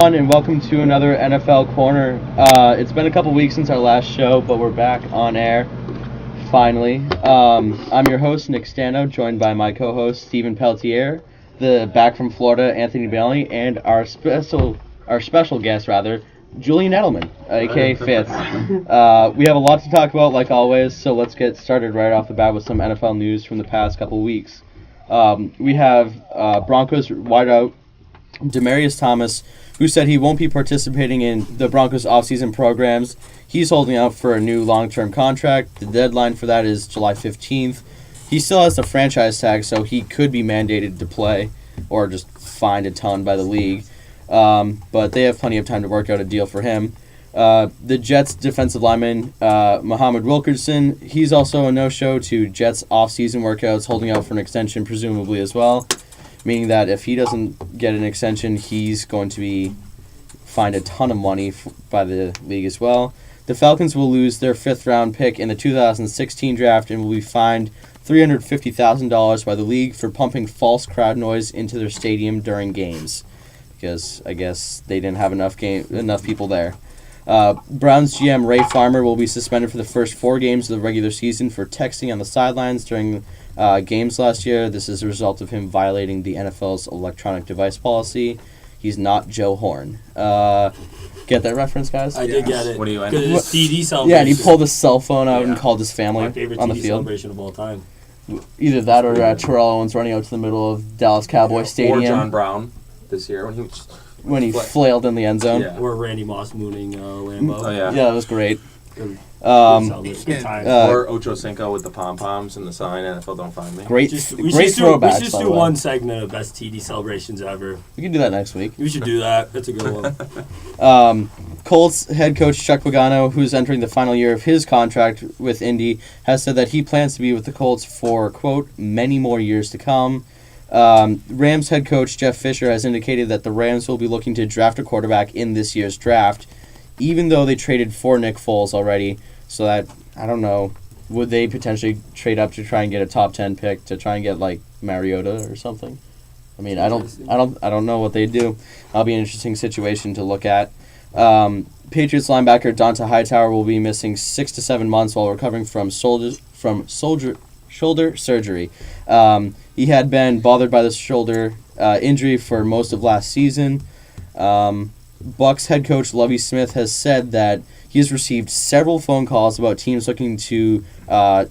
And welcome to another NFL Korner. It's been a couple weeks since our last show, but we're back on air, finally. I'm your host, Nick Stano, joined by my co-host, Stephen Peltier, the back from Florida, Anthony Bailey, and our special guest, Julian Edelman, a.k.a. Fitz. We have a lot to talk about, like always, so let's get started right off the bat with some NFL news from the past couple weeks. We have Broncos wideout Demaryius Thomas, who said he won't be participating in the Broncos offseason programs. He's holding out for a new long-term contract. The deadline for that is July 15th. He still has the franchise tag, so he could be mandated to play or just fined a ton by the league. But they have plenty of time to work out a deal for him. The Jets defensive lineman, Muhammad Wilkerson, he's also a no-show to Jets offseason workouts, holding out for an extension presumably as well. Meaning that if he doesn't get an extension, he's going to be fined a ton of money by the league as well. The Falcons will lose their fifth-round pick in the 2016 draft and will be fined $350,000 by the league for pumping false crowd noise into their stadium during games, because I guess they didn't have enough people there. Browns GM Ray Farmer will be suspended for the first 4 games of the regular season for texting on the sidelines during games last year. This is a result of him violating the NFL's electronic device policy. He's not Joe Horn. Get that reference, guys? I did get it. What do you end? TD celebration. Yeah, and he pulled his cell phone out and called his family My favorite on the TD field. celebration of all time. Either that or Terrell Owens running out to the middle of Dallas Cowboy Stadium. Or John Brown this year when he flailed in the end zone. Yeah. Or Randy Moss mooning Lambeau. Oh yeah. Yeah, that was great. Good time. Or Ocho Cinco with the pom poms and the sign. NFL don't find me. Great We throwbacks. should just by do the way. one segment of best TD celebrations ever. We can do that next week. We should do that. That's a good one. Colts head coach Chuck Pagano, who's entering the final year of his contract with Indy, has said that he plans to be with the Colts for, quote, many more years to come. Rams head coach Jeff Fisher has indicated that the Rams will be looking to draft a quarterback in this year's draft, even though they traded for Nick Foles already. So that, I don't know, would they potentially trade up to try and get a top 10 pick to try and get like Mariota or something? I mean, I don't know what they'd do. That'll be an interesting situation to look at. Patriots linebacker Donta Hightower will be missing 6 to 7 months while recovering from shoulder surgery. He had been bothered by the shoulder injury for most of last season. Bucs head coach Lovie Smith has said that he has received several phone calls about teams looking to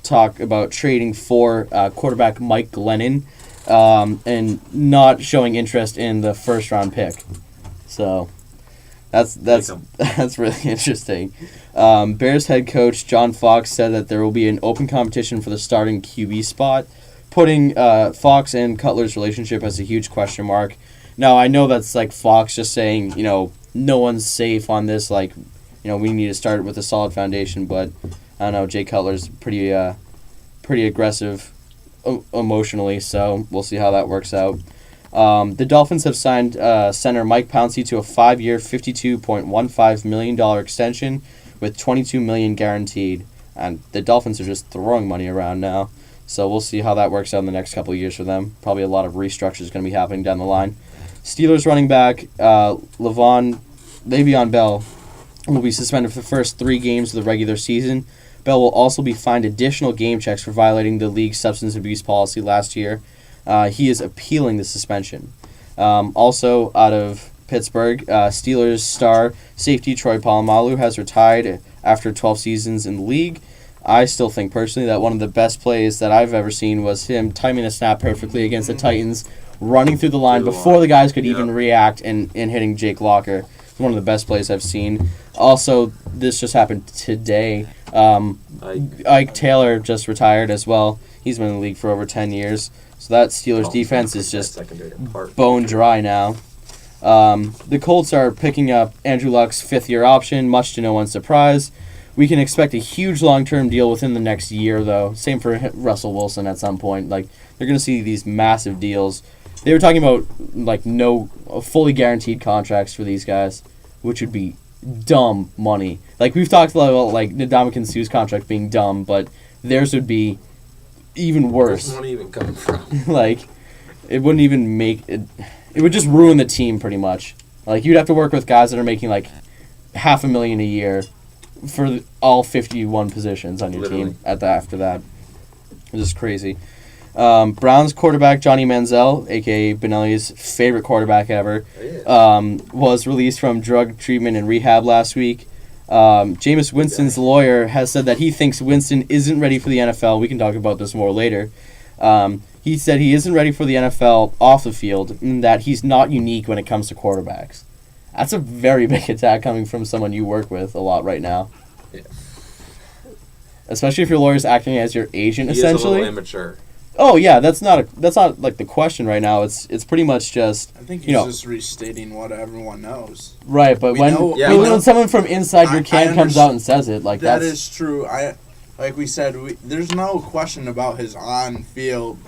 talk about trading for quarterback Mike Glennon and not showing interest in the first-round pick. So that's really interesting. Bears head coach John Fox said that there will be an open competition for the starting QB spot, putting Fox and Cutler's relationship as a huge question mark. Now, I know that's like Fox just saying, no one's safe on this, like, we need to start with a solid foundation, but I don't know, Jay Cutler's pretty aggressive emotionally, so we'll see how that works out. The Dolphins have signed center Mike Pouncey to a 5-year, $52.15 million extension with $22 million guaranteed, and the Dolphins are just throwing money around now, so we'll see how that works out in the next couple of years for them. Probably a lot of restructures going to be happening down the line. Steelers running back Le'Veon Bell will be suspended for the first 3 games of the regular season. Bell will also be fined additional game checks for violating the league's substance abuse policy last year. He is appealing the suspension. Also, out of Pittsburgh, Steelers star safety Troy Polamalu has retired after 12 seasons in the league. I still think personally that one of the best plays that I've ever seen was him timing a snap perfectly against the Titans, running through the line before the guys could even react and hitting Jake Locker. It's one of the best plays I've seen. Also, this just happened today. Ike Taylor just retired as well. He's been in the league for over 10 years. So that Steelers defense is just bone dry now. The Colts are picking up Andrew Luck's 5th-year option, much to no one's surprise. We can expect a huge long-term deal within the next year, though. Same for Russell Wilson at some point. Like, they're going to see these massive deals. They were talking about no fully guaranteed contracts for these guys, which would be dumb money. Like, we've talked about Ndamukong Suh's contract being dumb, but theirs would be even worse. Where's money even coming from? It wouldn't even make it. It would just ruin the team pretty much. Like, you'd have to work with guys that are making, like, $500,000 a year for all 51 positions on your team after that. It's just crazy. Browns quarterback Johnny Manziel, a.k.a. Benelli's favorite quarterback ever, was released from drug treatment and rehab last week. Jameis Winston's lawyer has said that he thinks Winston isn't ready for the NFL. We can talk about this more later. He said he isn't ready for the NFL off the field and that he's not unique when it comes to quarterbacks. That's a very big attack coming from someone you work with a lot right now. Yeah. Especially if your lawyer's acting as your agent, He essentially. is a little immature. Oh yeah, that's not like the question right now. It's pretty much just I think he's just restating what everyone knows. right. But when someone from inside your camp comes out and says it, like that is true. Like we said, there's no question about his on field.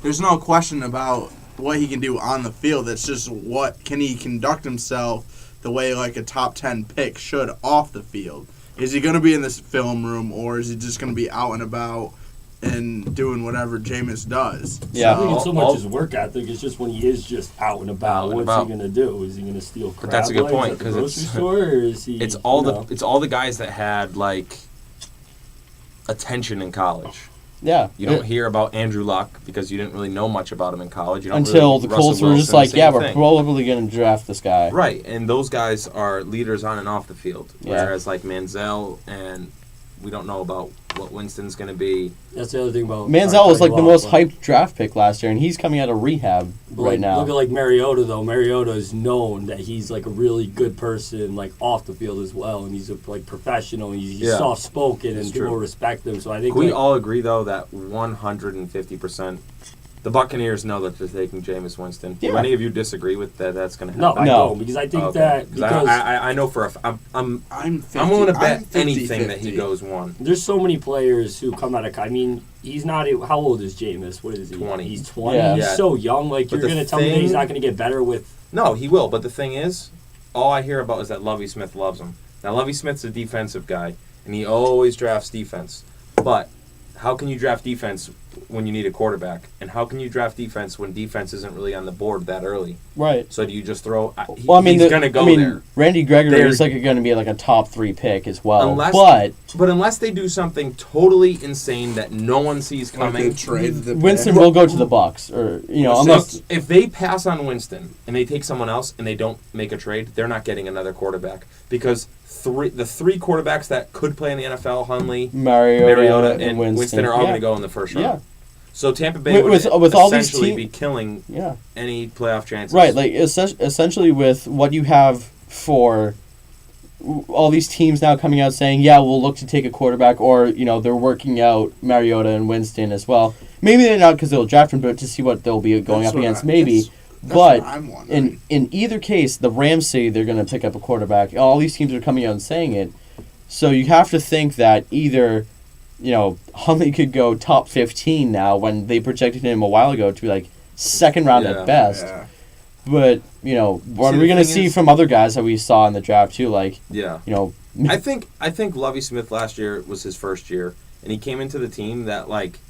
There's no question about what he can do on the field. It's just what can he conduct himself the way like a top 10 pick should off the field. Is he going to be in this film room or is he just going to be out and about and doing whatever Jameis does? Yeah. I think it's so much his work ethic. It's just when he is just out and about. What's he going to do? Is he going to steal crab But that's a good point because it's all the guys that had like attention in college. Yeah. You don't hear about Andrew Luck because you didn't really know much about him in college. You don't until really, the Colts were just like, yeah, we're probably going to draft this guy. Right, and those guys are leaders on and off the field. Yeah. Whereas like Manziel, and we don't know about what Winston's going to be. That's the other thing about Manziel was like the most hyped draft pick last year, and he's coming out of rehab right now. Look at like Mariota though. Mariota is known that he's like a really good person, like off the field as well, and he's a like professional. He's soft spoken, and people respect him. So I think we all agree though that 150%. The Buccaneers know that they're taking Jameis Winston. Yeah. Do any of you disagree with that? That's going to happen. No, I don't, because I think that because I know for I'm willing to bet anything that he goes one. There's so many players who come out of. I mean, he's not. How old is Jameis? What is he? 20. He's 20. Yeah. He's so young. Like you're gonna tell me that he's not gonna get better with. No, he will. But the thing is, all I hear about is that Lovie Smith loves him. Now Lovie Smith's a defensive guy, and he always drafts defense. But how can you draft defense when you need a quarterback? And how can you draft defense when defense isn't really on the board that early? Right. So do you just throw... he's going to go there. Randy Gregory is like going to be like a top 3 pick as well. But unless they do something totally insane that no one sees coming... Winston will go to the Bucs. Or, unless... If they pass on Winston and they take someone else and they don't make a trade, they're not getting another quarterback. Because the three quarterbacks that could play in the NFL, Hundley, Mariota, and Winston are all going to go in the first round. Yeah. So Tampa Bay would essentially be killing any playoff chances. Right, like essentially with what you have for all these teams now coming out saying, yeah, we'll look to take a quarterback, or, they're working out Mariota and Winston as well. Maybe they're not because they'll draft him, but to see what they'll be going up against, maybe. But in either case, the Rams say they're going to pick up a quarterback. All these teams are coming out and saying it. So you have to think that either, Hundley could go top 15 now when they projected him a while ago to be like second round at best. Yeah. But, what are we going to see from other guys that we saw in the draft too? Like, I think Lovie Smith last year was his first year, and he came into the team that, like,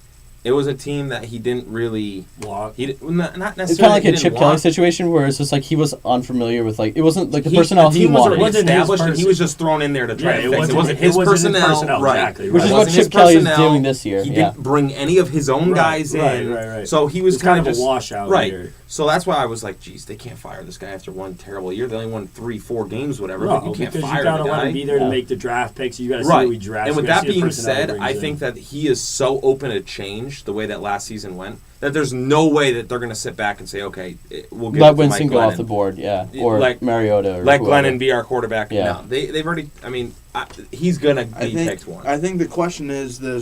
it was a team that he didn't really want. Not necessarily. It's kind of like a Chip Kelly situation where it's just like he was unfamiliar with, like, it wasn't like the personnel he wanted. He wasn't established, and he was just thrown in there to try to fix it. It wasn't his personnel. Right. Exactly. Which is what Chip Kelly is doing this year. He didn't bring any of his own guys in. Right. So he was kind of a washout. Right. So that's why I was like, geez, they can't fire this guy after one terrible year. They only won 3-4 games, whatever. No, but you can't because fire you got the to guy. let him be there to make the draft picks. You got to see who he drafts. And with that being said, I think that he is so open to change the way that last season went that there's no way that they're going to sit back and say, okay, we'll get Winston go off the board, or like Mariota, or let Glennon be our quarterback. Yeah. No, they've already. I mean, he's going to be picked one. I think the question is the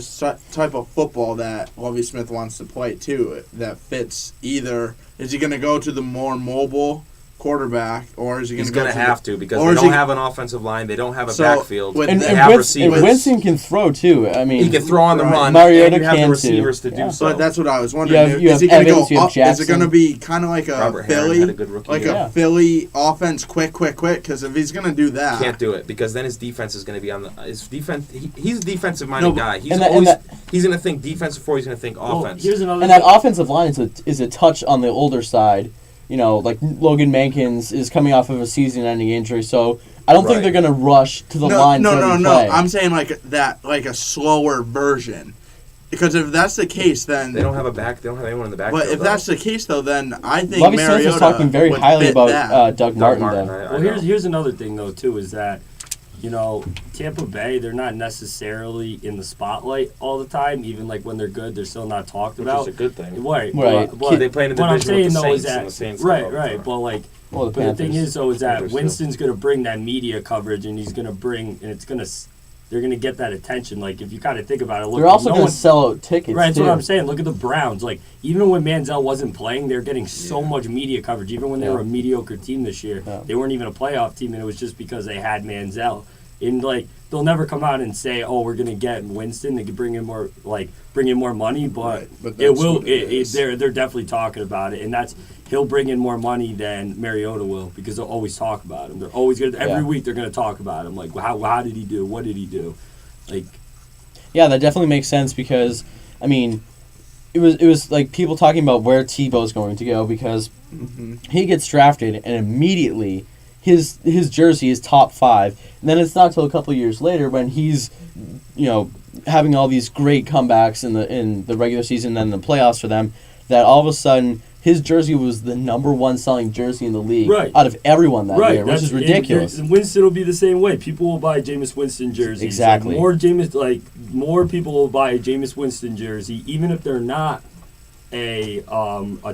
type of football that Lovie Smith wants to play too. That fits either. Is he going to go to the more mobile quarterback, or is he going to go to He's going to have to, because they don't have an offensive line. They don't have a backfield. And Winston can throw, too. I mean, he can throw on the run. Mariota and you have can the receivers to do so. But that's what I was wondering. Is he going to go up? Is it going to be kind of like a Philly? A Philly offense, quick? Because if he's going to do that... Can't do it, because then his defense is going to be on the... His defense. He's a defensive-minded guy. He's going to think defense before he's going to think offense. Here's another that offensive line is a touch on the older side, like Logan Mankins is coming off of a season-ending injury, so I don't think they're going to rush to the line. No. I'm saying like a slower version. Because if that's the case, then they don't have anyone in the backfield. But if that's the case, though, then I think Lovie Mariota Smith is talking very highly about Doug Martin. Well, here's another thing though too is that Tampa Bay, they're not necessarily in the spotlight all the time. Even like when they're good, they're still not talked about. Which is a good thing, right? But they play in a division with the Saints, and the Saints. Right. But like, but the thing is though is that Winston's going to bring that media coverage, and he's going to bring, and it's going to. They're going to get that attention. Like, if you kind of think about it. Look, they're also going to sell out tickets, right, that's what I'm saying. Look at the Browns. Like, even when Manziel wasn't playing, they're getting so much media coverage. Even when they were a mediocre team this year, they weren't even a playoff team, and it was just because they had Manziel. And, like, they'll never come out and say, oh, we're going to get Winston. They could bring in more money, but it will. They're definitely talking about it, and that's he'll bring in more money than Mariota will because they'll always talk about him. They're always going to every week. They're going to talk about him. Like, how did he do? What did he do? Like, yeah, that definitely makes sense because I mean, it was like people talking about where Tebow's going to go because he gets drafted and immediately his jersey is top 5, and then it's not till a couple of years later when he's having all these great comebacks in the regular season and the playoffs for them that all of a sudden his jersey was the number 1 selling jersey in the league out of everyone that year, which is ridiculous. And Winston will be the same way. People will buy Jameis Winston jerseys. Exactly. More people will buy a Jameis Winston jersey, even if they're not a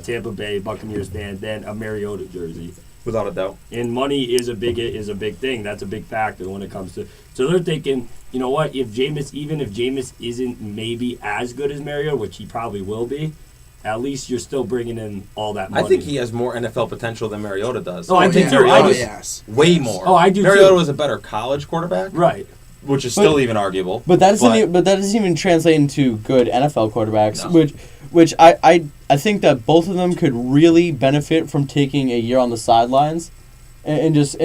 Tampa Bay Buccaneers fan, than a Mariota jersey. Without a doubt. And money is a big thing. That's a big factor when it comes to. So they're thinking, you know what? Even if Jameis isn't maybe as good as Mariota, which he probably will be, at least you're still bringing in all that money. I think he has more NFL potential than Mariota does. I do too. Way more. Oh, I do Mariota too. was a better college quarterback. Right. Which is still even arguable. But that doesn't even translate into good NFL quarterbacks, which I think that both of them could really benefit from taking a year on the sidelines and just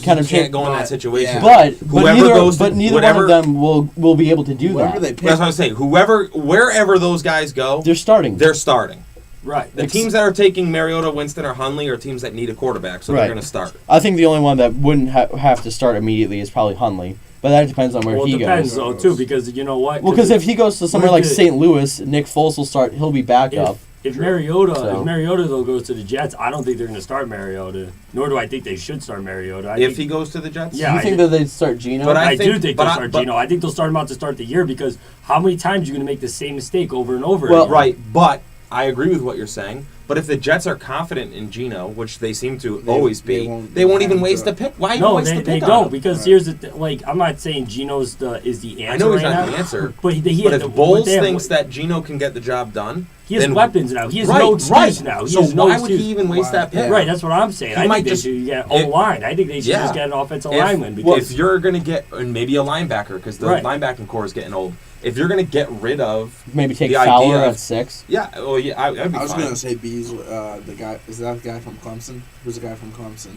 kind of can't go in that situation. But neither one of them will be able to do that. That's what I'm saying. Wherever those guys go, they're starting. Right. The teams that are taking Mariota, Winston, or Hundley are teams that need a quarterback, so they're going to start. I think the only one that wouldn't have to start immediately is probably Hundley. But that depends on where he goes. Well, it depends, though, too, because you know what? Well, because if he goes to somewhere like St. Louis, Nick Foles will start. He'll be back up. If Mariota, though, goes to the Jets, I don't think they're going to start Mariota. Nor do I think they should start Mariota. If he goes to the Jets? Yeah. You think that they'd start Geno? But I do think they'll start Geno. I think they'll start him out to start the year because how many times are you going to make the same mistake over and over again? Well, right, but I agree with what you're saying. But if the Jets are confident in Geno, which they seem to always be, they won't even waste the pick. Why even waste the pick? They don't, because here's the I'm not saying Geno's is the answer. I know he's not the answer. But if Bowles thinks that Geno can get the job done, he has weapons now. He has no excuse now. So why would he even waste that pick? Right, that's what I'm saying. I think they should get O-line. I think they should just get an offensive lineman. If you're going to get maybe a linebacker, because the linebacking core is getting old. If you're going to get rid of maybe take Fowler at 6. Yeah, well, yeah, I'd be fine. I was going to say Beasley. The guy is that the guy from Clemson? Who's the guy from Clemson?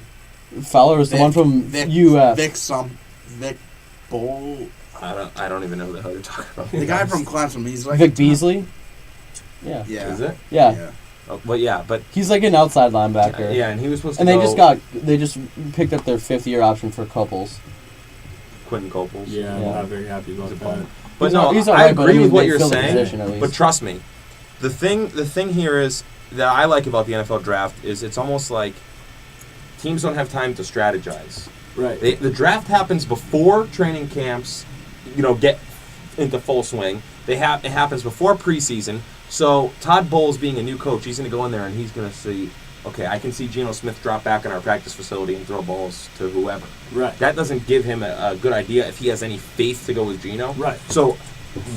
Fowler is the one from UF. Vic Bowl. I don't even know who the hell you're talking about. The guy from Clemson. He's like Vic Beasley. Yeah. Is it? Yeah. Oh, but he's like an outside linebacker. Yeah, and he was supposed to. And they just picked up their 5th-year option for Couples. Quentin Couples. Yeah, I'm not very happy about that. But I agree with what you're saying. But trust me, the thing here is that I like about the NFL draft is it's almost like teams don't have time to strategize. Right. The draft happens before training camps, get into full swing. It happens before preseason. So Todd Bowles, being a new coach, he's going to go in there and he's going to see, okay, I can see Geno Smith drop back in our practice facility and throw balls to whoever. Right. That doesn't give him a good idea if he has any faith to go with Geno. Right. So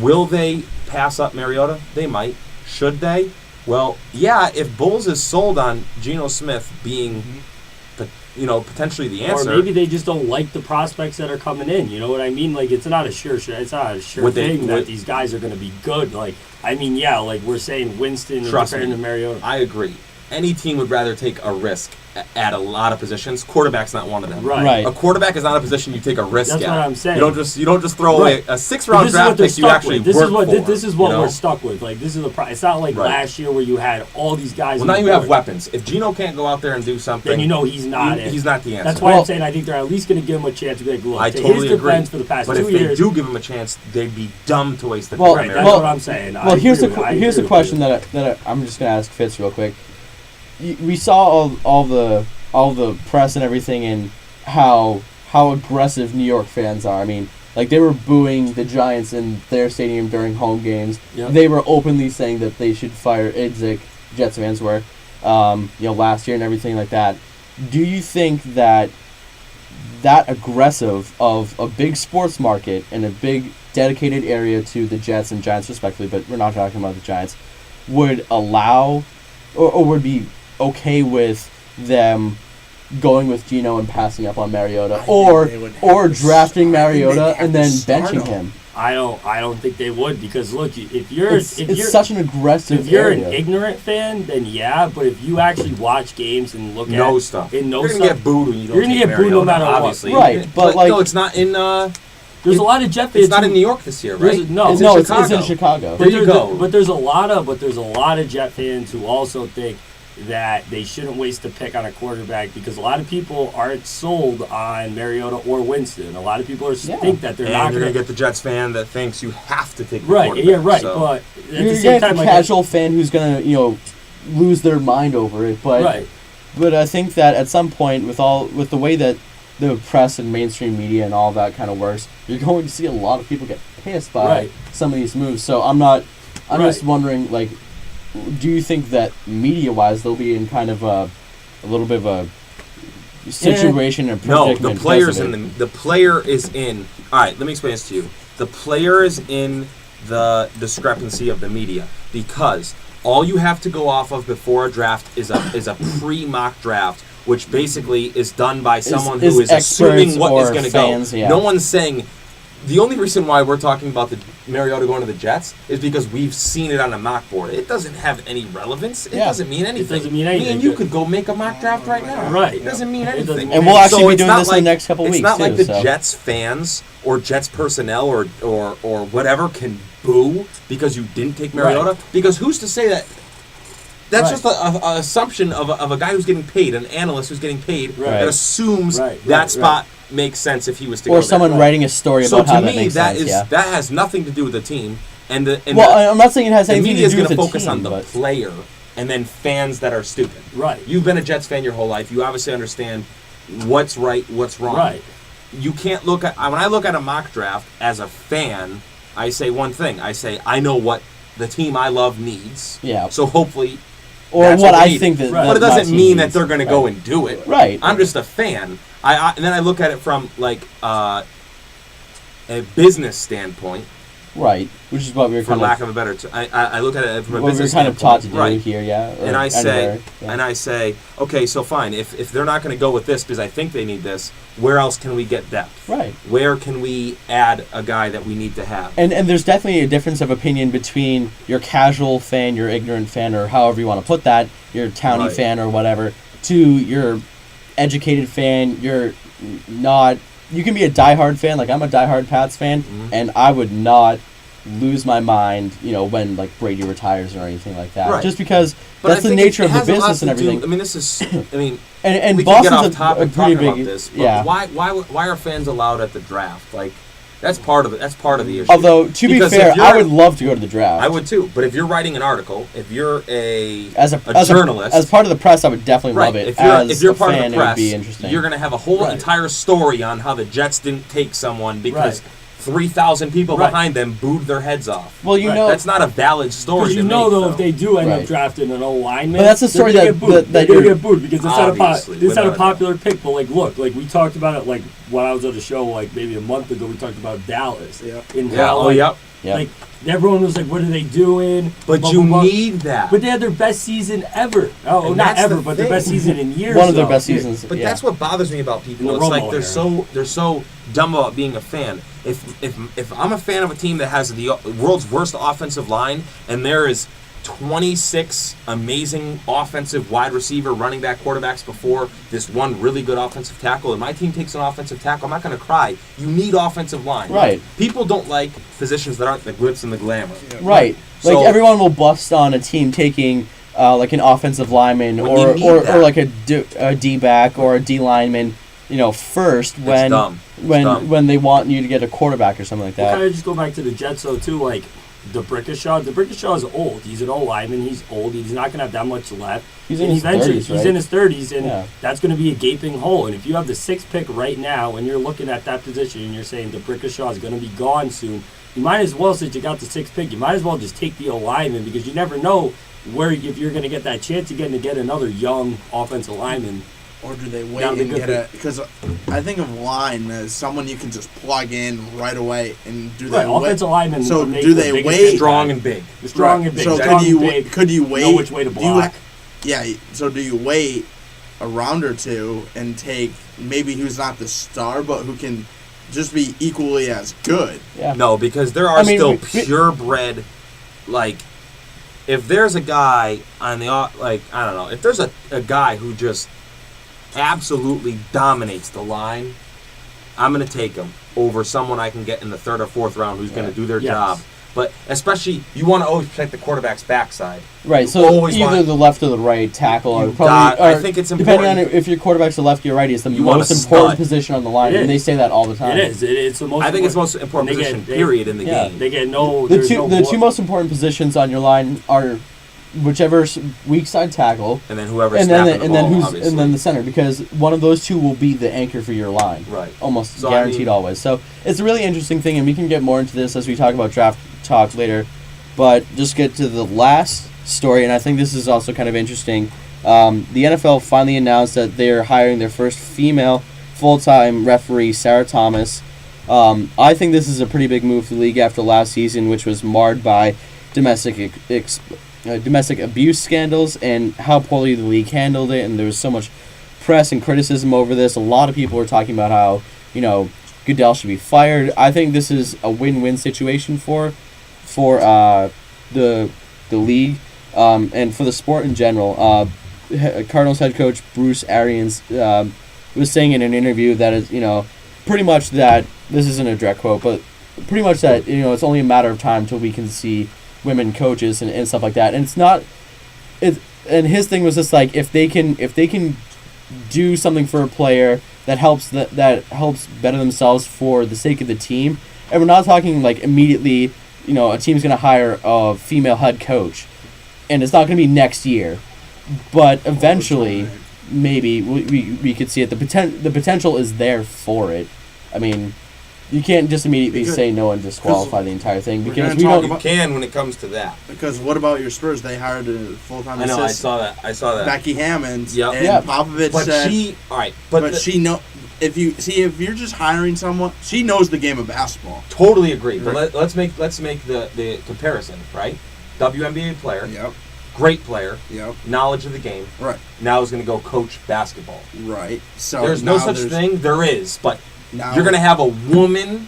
will they pass up Mariota? They might. Should they? Well, yeah, if Bowles is sold on Geno Smith being potentially the answer. Or maybe they just don't like the prospects that are coming in. You know what I mean? Like, it's not a sure thing that these guys are going to be good. Like, I mean, yeah, like we're saying Winston comparing to Mariota. I agree. any team would rather take a risk at a lot of positions. Quarterback's not one of them. Right. A quarterback is not a position you take a risk That's at. what I'm saying. You don't just throw away a 6th-round draft pick you actually this work is what for. This is what we're stuck with. Like, this is the it's not like last year where you had all these guys. Well, now you have weapons. If Geno can't go out there and do something, then you know he's not it. He's not the answer. That's why I'm saying I think they're at least going to give him a chance to be like, look, I to totally his defense agree. for the past but 2 if years. they do give him a chance, they'd be dumb to waste the Well, time. That's what I'm saying. Well, here's the question that I'm just gonna ask Fitz real quick. We saw all the press and everything and how aggressive New York fans are. I mean, like they were booing the Giants in their stadium during home games. Yep. They were openly saying that they should fire Idzik. Jets fans were, last year and everything like that. Do you think that aggressive of a big sports market and a big dedicated area to the Jets and Giants respectively, but we're not talking about the Giants, would allow or would be okay with them going with Geno and passing up on Mariota, or drafting Mariota and then benching him? I don't think they would, because look, if you're it's such an aggressive if you're area. an ignorant fan, then yeah. But if you actually watch games and look No at stuff, and know you're gonna stuff, get booed when you don't. You're gonna take get booed no Mariota, matter what. obviously. Right, but like no, it's not in. There's a lot of Jet fans. It's not in New York this year, right? It's in Chicago. There you go. But there's a lot of Jet fans who also think that they shouldn't waste a pick on a quarterback, because a lot of people aren't sold on Mariota or Winston. A lot of people think that they're and not you're going to get the Jets fan that thinks you have to take the right. quarterback. Yeah, right. So. But at You're the same time, a casual fan who's gonna lose their mind over it. But right. But I think that at some point, with the way that the press and mainstream media and all that kind of works, you're going to see a lot of people get pissed by some of these moves. So I'm just wondering, like, do you think that media-wise they'll be in kind of a little bit of a situation and predicament? No, the player is in. All right, let me explain this to you. The player is in the discrepancy of the media, because all you have to go off of before a draft is a pre-mock draft, which basically is done by someone who is assuming what is going to go. Yeah. No one's saying. The only reason why we're talking about the Mariota going to the Jets is because we've seen it on a mock board. It doesn't have any relevance. It doesn't mean anything. It doesn't mean anything. Me and you could go make a mock draft right now. Right. It doesn't mean anything. And we'll actually be it's doing not this like, in the next couple weeks. It's not like the so. Jets fans or Jets personnel or whatever can boo because you didn't take Mariota. Right. Because who's to say that? That's just an assumption of a guy who's getting paid, an analyst who's getting paid, that assumes that spot makes sense if he was to go there. Or someone writing a story about how that makes sense. So to me, that has nothing to do with the team. I'm not saying it has anything to do with the team. The media is going to focus on the player and then fans that are stupid. Right. You've been a Jets fan your whole life. You obviously understand what's right, what's wrong. Right. You can't look at... When I look at a mock draft as a fan, I say one thing. I say, I know what the team I love needs. Yeah. So hopefully... Or what I think that... But it doesn't mean that they're going to go and do it. Right. I'm just a fan. And then I look at it from, like, a business standpoint. Right. Which is what we're for lack of a better term. I look at it from a business standpoint. What we're kind of taught to do here, And I say, okay, so fine. If they're not going to go with this because I think they need this, where else can we get depth? Right. Where can we add a guy that we need to have? And there's definitely a difference of opinion between your casual fan, your ignorant fan, or however you want to put that, your townie fan or whatever, to your educated fan. You're not... You can be a diehard fan, like I'm a diehard Pats fan, and I would not lose my mind, when like Brady retires or anything like that. Right. Just because that's the nature of the business and everything. And we Boston's can get off topic a pretty talking big, about this, but why are fans allowed at the draft? Like, that's part of it. That's part of the issue. Although, to be fair, I would love to go to the draft. I would too. But if you're writing an article, if you're a journalist, as part of the press, I would definitely love it. If you're part fan, of the press, it would be interesting. You're going to have a whole entire story on how the Jets didn't take someone because 3,000 people behind them booed their heads off. Well, that's not a valid story. Because though, if they do end up drafting an O-lineman, but that's a story they're going to get booed because it's not a popular pick. But look, we talked about it when I was on the show maybe a month ago. We talked about Dallas and how everyone was like, "What are they doing?" But you need that. But they had their best season ever. Oh, not ever, but their best season in years. One of their best seasons. But that's what bothers me about people. It's like they're so dumb about being a fan. If I'm a fan of a team that has the world's worst offensive line and there is 26 amazing offensive wide receiver, running back, quarterbacks before this one really good offensive tackle, and my team takes an offensive tackle, I'm not going to cry. You need offensive line. Right. People don't like positions that aren't the glitz and the glamour. Right. So- Like, everyone will bust on a team taking like an offensive lineman When you or need that. like a D-back or a D lineman, first when dumb. It's dumb. when they want you to get a quarterback or something like that. Kind of just go back to the Jets, though, too. Like, DeBrickashaw is old. He's an old lineman. He's old. He's not going to have that much left. He's in And his eventually, 30s, He's right? in his 30s, and Yeah. that's going to be a gaping hole. And if you have the 6th pick right now, and you're looking at that position, and you're saying DeBrickashaw is going to be gone soon, you might as well, since you got the 6th pick, you might as well just take the lineman, because you never know if you're going to get that chance again to get another young offensive lineman. Or do they wait That would be and good get because I think of line as someone you can just plug in right away and do Right, that. offensive linemen. So make do the they biggest wait? impact. Strong and big. Strong and big. So Strong and big. could you wait? Know which way to do you- block. Yeah. So do you wait a round or two and take maybe who's not the star but who can just be equally as good? Yeah. No, because there are I mean, still we- purebred, like, if there's a guy on the, like, I don't know, if there's a guy who just absolutely dominates the line, I'm going to take him over someone I can get in the 3rd or 4th round who's going to do their Yes. job. But especially, you want to always protect the quarterback's backside. Right, You so always either want- the left or the right tackle, or You probably. got- I or think it's depending on important. if your quarterback's a lefty or righty, it's the You want most a important stud. position on the line, It and they is. say that all the time. It is. It's the most. I think it's the most important And they position, get- period, in the yeah. game. They get no. The there's two no the war- two most important positions on your line are whichever weak side tackle, And then whoever's and snapping then the ball, obviously. and then the center, because one of those two will be the anchor for your line. Right. Almost So, I guaranteed mean- always. So it's a really interesting thing, and we can get more into this as we talk about draft talk later. But just get to the last story, and I think this is also kind of interesting. The NFL finally announced that they're hiring their first female full-time referee, Sarah Thomas. I think this is a pretty big move for the league after last season, which was marred by domestic abuse scandals and how poorly the league handled it, and there was so much press and criticism over this. A lot of people were talking about how, Goodell should be fired. I think this is a win-win situation for the league and for the sport in general. Cardinals head coach Bruce Arians was saying in an interview that is, pretty much that, this isn't a direct quote, but pretty much that, it's only a matter of time till we can see women coaches and stuff like that. And it's not, and his thing was just like, if they can do something for a player that helps better themselves for the sake of the team, and we're not talking like immediately, a team's going to hire a female head coach, and it's not going to be next year, but eventually, maybe we could see it. The potential is there for it. I mean, you can't just immediately say no and disqualify the entire thing, we're because gonna we talk don't. You can when it comes to that. Because what about your Spurs? They hired a full-time I know, assistant. I saw that. Becky Hammond. Yep. And Yeah. Popovich But said. but she know. If you're just hiring someone, she knows the game of basketball. totally agree. But let's make the comparison, right? WNBA player, Yep. great player, Yep. knowledge of the game. Right. Now is going to go coach basketball. Right. So There's no now such thing. There is, but Now you're going to have a woman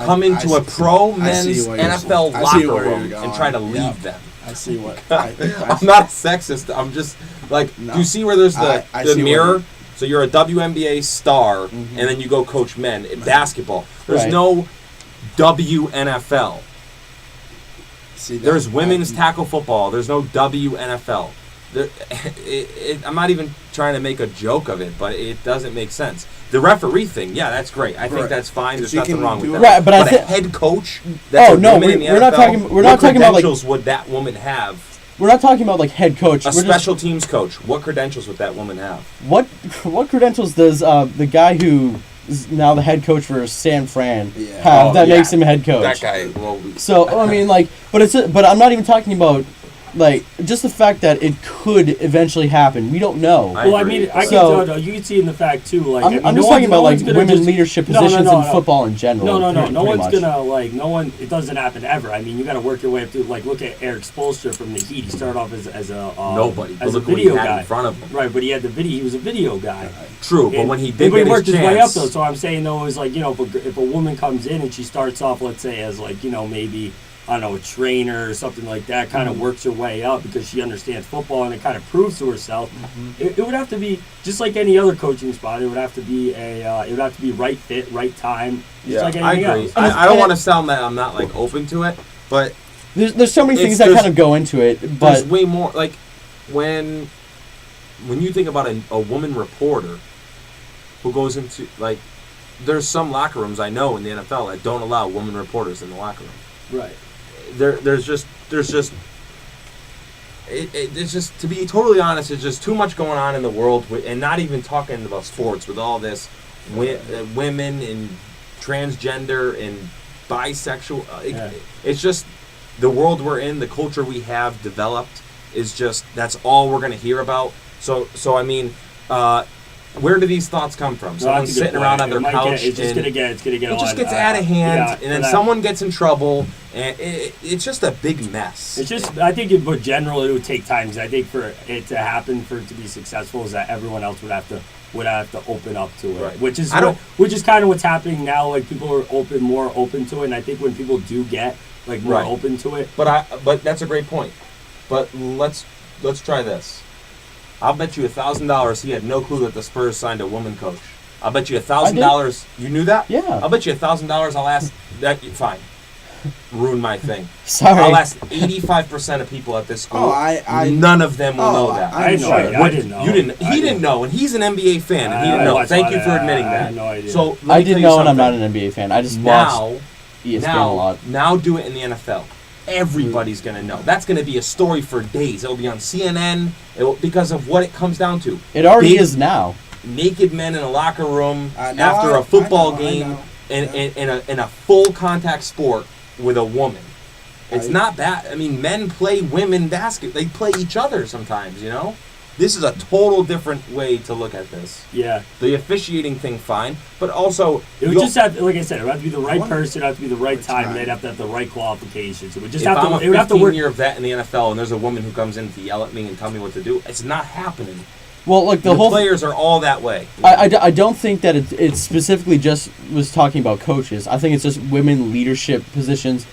come into a pro men's NFL locker room and try to lead them. I see what. I'm not a sexist. I'm just like, No. do you see where there's I the see mirror? what So you're a WNBA star, Mhm. and then you go coach men in basketball. There's Right. no WNFL. See that? There's women's tackle football. There's no WNFL. I'm not even trying to make a joke of it, but it doesn't make sense. The referee thing, yeah, that's great. I think Right. that's fine. If There's she nothing can wrong with do that. it. Right, but I a thi- head coach that's Oh, a no, woman in the we're not NFL, talking- we're what not talking about, like- credentials would that woman have? We're not talking about like head coach. A We're just- special teams coach. What credentials would that woman have? What credentials does the guy who is now the head coach for San Fran Yeah. have Oh, that yeah. makes him head coach? That guy. Well, So I mean, like, but I'm not even talking about like just the fact that it could eventually happen. We don't know. I Well, I agree. mean, I can So- tell you can see in the fact too. Like, I'm just talking about like women leadership positions in football in general. No pretty one's much. gonna no one. It doesn't happen ever. I mean, you got to work your way up to like look at Eric Spoelstra from the Heat. He started off as a nobody. But as a look what he video had guy, in front of him. right? But he had the video. He was a video guy. True, but And- when he did but get he worked his his way up chance, though. So I'm saying though is like if a woman comes in and she starts off, let's say as like maybe I don't know, a trainer or something like that, kind of works her way up because she understands football and it kind of proves to herself. It would have to be just like any other coaching spot. It would have to be right fit, right time. Just like I anything agree. else. I don't want to sound that I'm not like open to it, but there's so many things that kind of go into it. But there's way more. Like when you think about a woman reporter who goes into like, there's some locker rooms I know in the NFL that don't allow women reporters in the locker room. Right. There's just to be totally honest, it's just too much going on in the world, and not even talking about sports with all this women and transgender and bisexual. It's just the world we're in, the culture we have developed is just, that's all we're going to hear about. So I mean, where do these thoughts come from? Someone's sitting around on their couch. It's gonna get it just gets out of hand, and then someone gets in trouble, and it's just a big mess. It's just, I think, but generally, it would take time. Because I think for it to happen, for it to be successful, is that everyone else would have to open up to it, right. which is kind of what's happening now. Like people are more open to it, and I think when people do get like more right. open to it, but that's a great point. But let's try this. I'll bet you $1,000 he had no clue that the Spurs signed a woman coach. I'll bet you $1,000. You knew that? Yeah. I'll bet you $1,000. I'll ask that. Fine. Ruin my thing. Sorry. I'll ask 85% of people at this school. None of them will know that. I didn't know. You didn't. He didn't know, and he's an NBA fan, and he didn't know. Thank you for admitting that. I had no idea. So I didn't know, and I'm not an NBA fan. I just watched ESPN a lot. Now do it in the NFL. Everybody's going to know. That's going to be a story for days. It'll be on CNN because of what it comes down to. It already is now. Naked men in a locker room after a football game in a full contact sport with a woman. It's not bad. I mean, men play women basket. They play each other sometimes, you know? This is a total different way to look at this. Yeah. The officiating thing, fine, but also it would just have, like I said, it would have to be the right person, it would have to be the right time, and they'd have to have the right qualifications. It would just if have to. I'm It would have to work. 15-year vet in the NFL, and there's a woman who comes in to yell at me and tell me what to do, it's not happening. Well, like the whole players are all that way. I don't think that it specifically just was talking about coaches. I think it's just women leadership positions,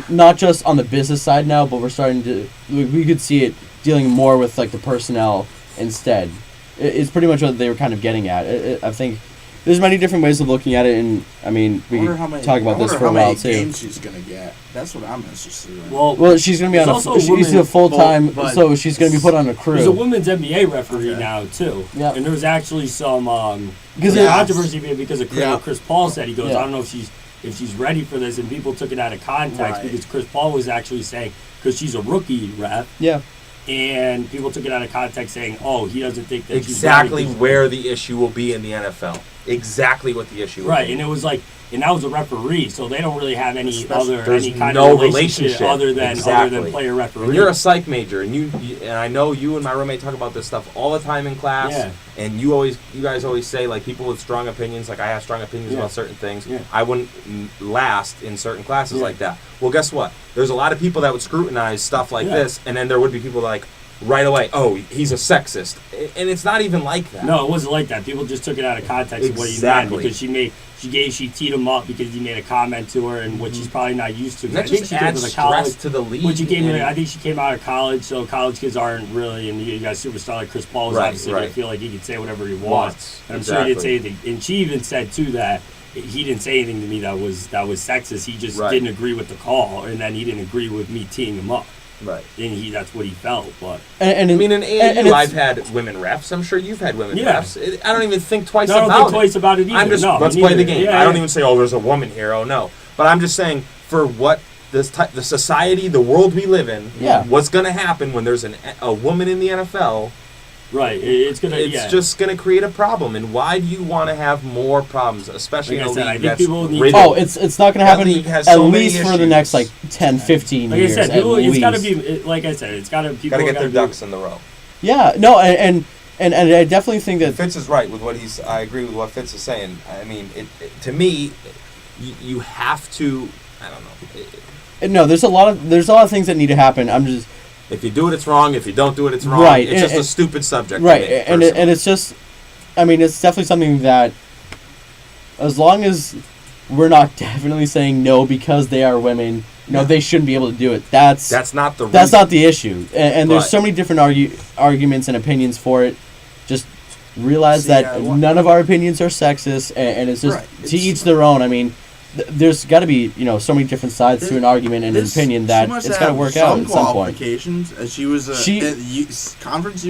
not just on the business side now, but we're starting to. We could see it dealing more with like the personnel instead. It's pretty much what they were kind of getting at. I think there's many different ways of looking at it, and I mean we can talk about this for a while too. How many games she's gonna get? That's what I'm interested in. Well, she's gonna be on she's a full time, so she's gonna be put on a crew. There's a women's NBA referee now too, and there was actually some controversy because of Chris Paul said he goes, I don't know if she's ready for this, and people took it out of context because Chris Paul was actually saying because she's a rookie ref. Yeah. And people took it out of context saying, oh, he doesn't think that exactly where the issue will be in the NFL. Exactly what the issue will be. Right, and it was like, and that was a referee, so they don't really have any kind no of relationship other than player referee. And you're a psych major, and I know you and my roommate talk about this stuff all the time in class. And you guys always say like people with strong opinions, like I have strong opinions about certain things. I wouldn't last in certain classes like that. Well, guess what? There's a lot of people that would scrutinize stuff like this, and then there would be people like right away, oh, he's a sexist, and it's not even like that. No, it wasn't like that. People just took it out of context of what he meant because she teed him up because he made a comment to her and what she's probably not used to. That just adds stress to the league. Which I think she came out of college, so college kids aren't really, and you got a superstar like Chris Paul is obviously going to feel like he can say whatever he wants. And I'm sure he didn't say anything. And she even said too that he didn't say anything to me that was sexist. He just didn't agree with the call, and then he didn't agree with me teeing him up. Right. And that's what he felt. But and I mean, in AAU, I've had women refs. I'm sure you've had women refs. I don't even think twice about it. I don't think twice about it either. I'm just, let's play the game. I don't even say, oh, there's a woman here. Oh, no. But I'm just saying, for what the society, the world we live in, what's going to happen when there's a woman in the NFL? Right, it's just gonna create a problem, and why do you want to have more problems, especially in a league that's riddled? Oh, it's not gonna happen at least for the next 10, 15 years. Like I said, it's gotta be like I said, it's gotta people gotta get their ducks in the row. Yeah, no, and I definitely think that Fitz is right with what I agree with what Fitz is saying. I mean, to me, you have to. I don't know. No, there's a lot of things that need to happen. I'm just. If you do it, it's wrong. If you don't do it, it's wrong. Right. It's just a stupid subject. Right, to me, and it's just, I mean, it's definitely something that, as long as we're not definitely saying no because they are women, they shouldn't be able to do it. That's not the that's reason. not the issue. And there's But- so many different arguments and opinions for it. Just realize See, that none of our opinions are sexist, and it's just to each their own. I mean, there's got to be so many different sides to an argument and an opinion that it's got to work out at some point. Qualifications. She was Conference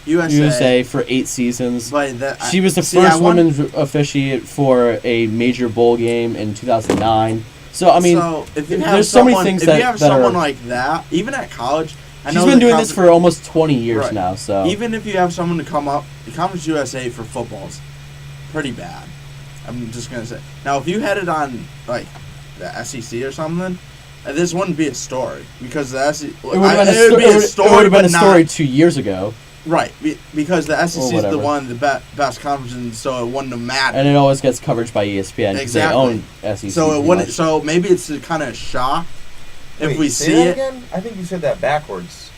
USA for 8 seasons. But She was the first woman officiate for a major bowl game in 2009. So I mean, there's so many things that if you have someone like that, even at college, she's been doing this for almost 20 years now. So even if you have someone to come up, the Conference USA for football's pretty bad. I'm just gonna say. Now, if you had it on like the SEC or something, this wouldn't be a story because the SEC. It would have been a story 2 years ago. Right, because the SEC is the one of the best conferences, so it wouldn't have mattered. And it always gets coverage by ESPN because they own SEC. So it wouldn't. So maybe it's a kind of shock if we see it again. I think you said that backwards.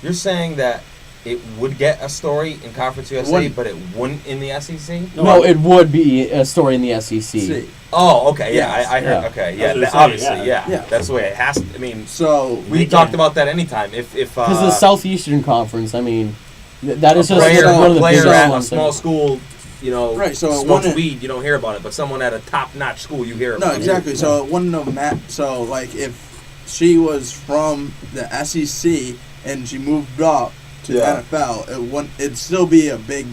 You're saying that it would get a story in Conference USA, but it wouldn't in the SEC. No, it would be a story in the SEC. Oh, okay, yeah, I heard. Okay, yeah, obviously, yeah, that's the way it has to. I mean, so we talked about that anytime. If because the Southeastern Conference, I mean, that is just one of the player biggest at a ones. small school, right? So smokes weed, you don't hear about it, but someone at a top-notch school, you hear about it. No, exactly. So it wouldn't have So like if she was from the SEC and she moved up to the NFL, it'd still be a big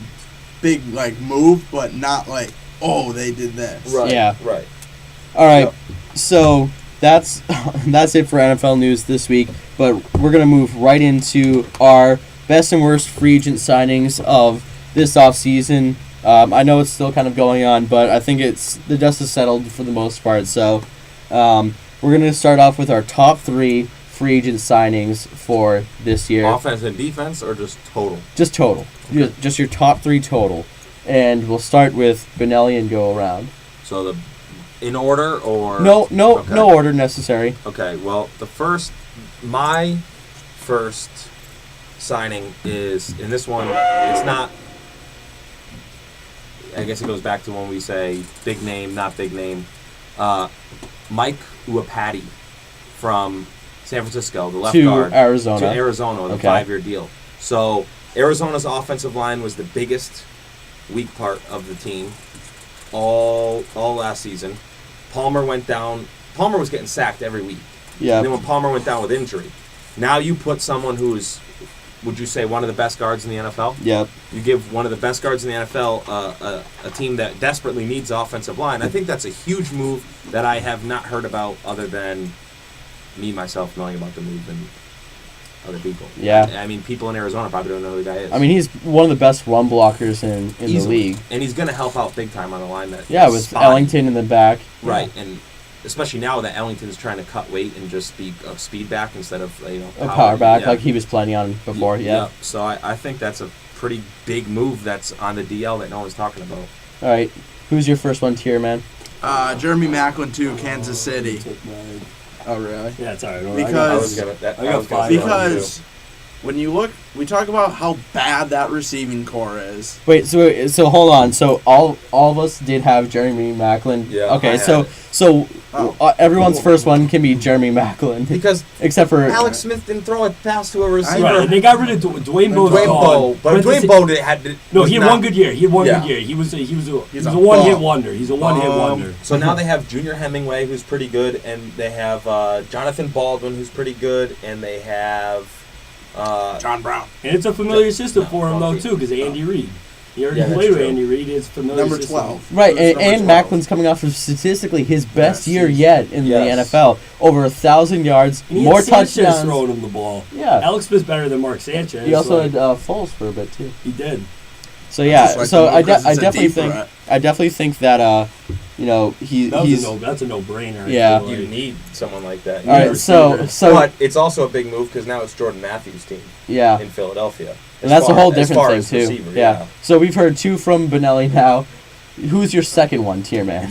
like move, but not like they did this. Right. Yeah. Right. All right. So that's it for NFL news this week. But we're gonna move right into our best and worst free agent signings of this offseason. I know it's still kind of going on, but I think the dust is settled for the most part. So we're gonna start off with our top 3 free agent signings for this year. Offense and defense, or just total? Just total. Just your top 3 total. And we'll start with Benelli and go around. So in order or no order necessary. Okay. Well, my first signing is, in this one, it's not. I guess it goes back to when we say big name, not big name. Mike Uapati from San Francisco, the left guard, Arizona. To Arizona with a 5-year deal. So Arizona's offensive line was the biggest weak part of the team all last season. Palmer went down. Palmer was getting sacked every week. Yeah. And then when Palmer went down with injury, now you put someone who's, would you say, one of the best guards in the NFL? Yep. You give one of the best guards in the NFL a team that desperately needs offensive line. I think that's a huge move that I have not heard about other than me, myself, knowing about the move and other people. Yeah. I mean, people in Arizona probably don't know who the guy is. I mean, he's one of the best run blockers in the league. And he's going to help out big time on the line. With spotty. Ellington in the back. Right, and especially now that Ellington's trying to cut weight and just be a speed back instead of a power back like he was planning on before. Yeah. So I think that's a pretty big move that's on the DL that no one's talking about. All right, who's your first one tier, man? Jeremy Maclin to Kansas City. Oh really? Yeah, it's alright. Because when you look, we talk about how bad that receiving core is. Wait, so hold on. So all of us did have Jeremy Maclin. Yeah. Okay, so everyone's first one can be Jeremy Maclin because except for Alex Smith didn't throw a pass to a receiver. Right, and they got rid of Dwayne Bowe. But Dwayne Bowe had to. No, he had one good year. He had one good year. He was a one-hit wonder. He's a one-hit wonder. So now they have Junior Hemingway, who's pretty good, and they have Jonathan Baldwin, who's pretty good, and they have John Brown. And it's a familiar system for him though too, because Andy Reid. He already played with Andy Reid. It's familiar. Number system. 12. Right, and Macklin's coming off of statistically his best year yet in the NFL. Over 1,000 yards, and more Sanchez touchdowns. throwing him the ball. Yeah. Alex Smith's better than Mark Sanchez. He also had Foles for a bit too. He did. So I definitely think that that's a no-brainer. Yeah. You need someone like that. All right, so but it's also a big move because now it's Jordan Matthews' team. Yeah. In Philadelphia. And that's a whole different thing too. Receiver, yeah. So we've heard 2 from Benelli now. Who's your second one, tier man?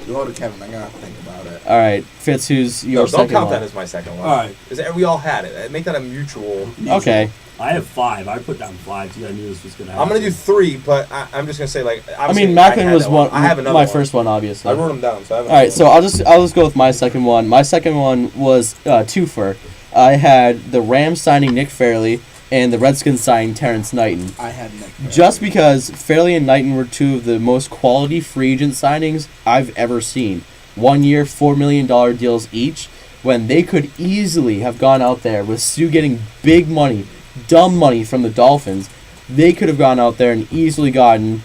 Go to Kevin. I gotta think about it. All right, Fitz, who's your No, don't second count one? that as my second one. All right. We all had it. Make that a mutual. Okay. I have 5. I put down 5. See, I knew this was gonna happen. I'm gonna do 3, but I'm just gonna say like. I mean, Macklin was one. I have another my one. first one, obviously. I wrote them down, so I have. All right, so I'll just go with my second one. My second one was twofer. I had the Rams signing Nick Fairley and the Redskins signing Terrence Knighton. I had Nick Fairley. Just because Fairley and Knighton were two of the most quality free agent signings I've ever seen. 1 year, $4 million deals each, when they could easily have gone out there with Stu getting big money, dumb money from the Dolphins. They could have gone out there and easily gotten,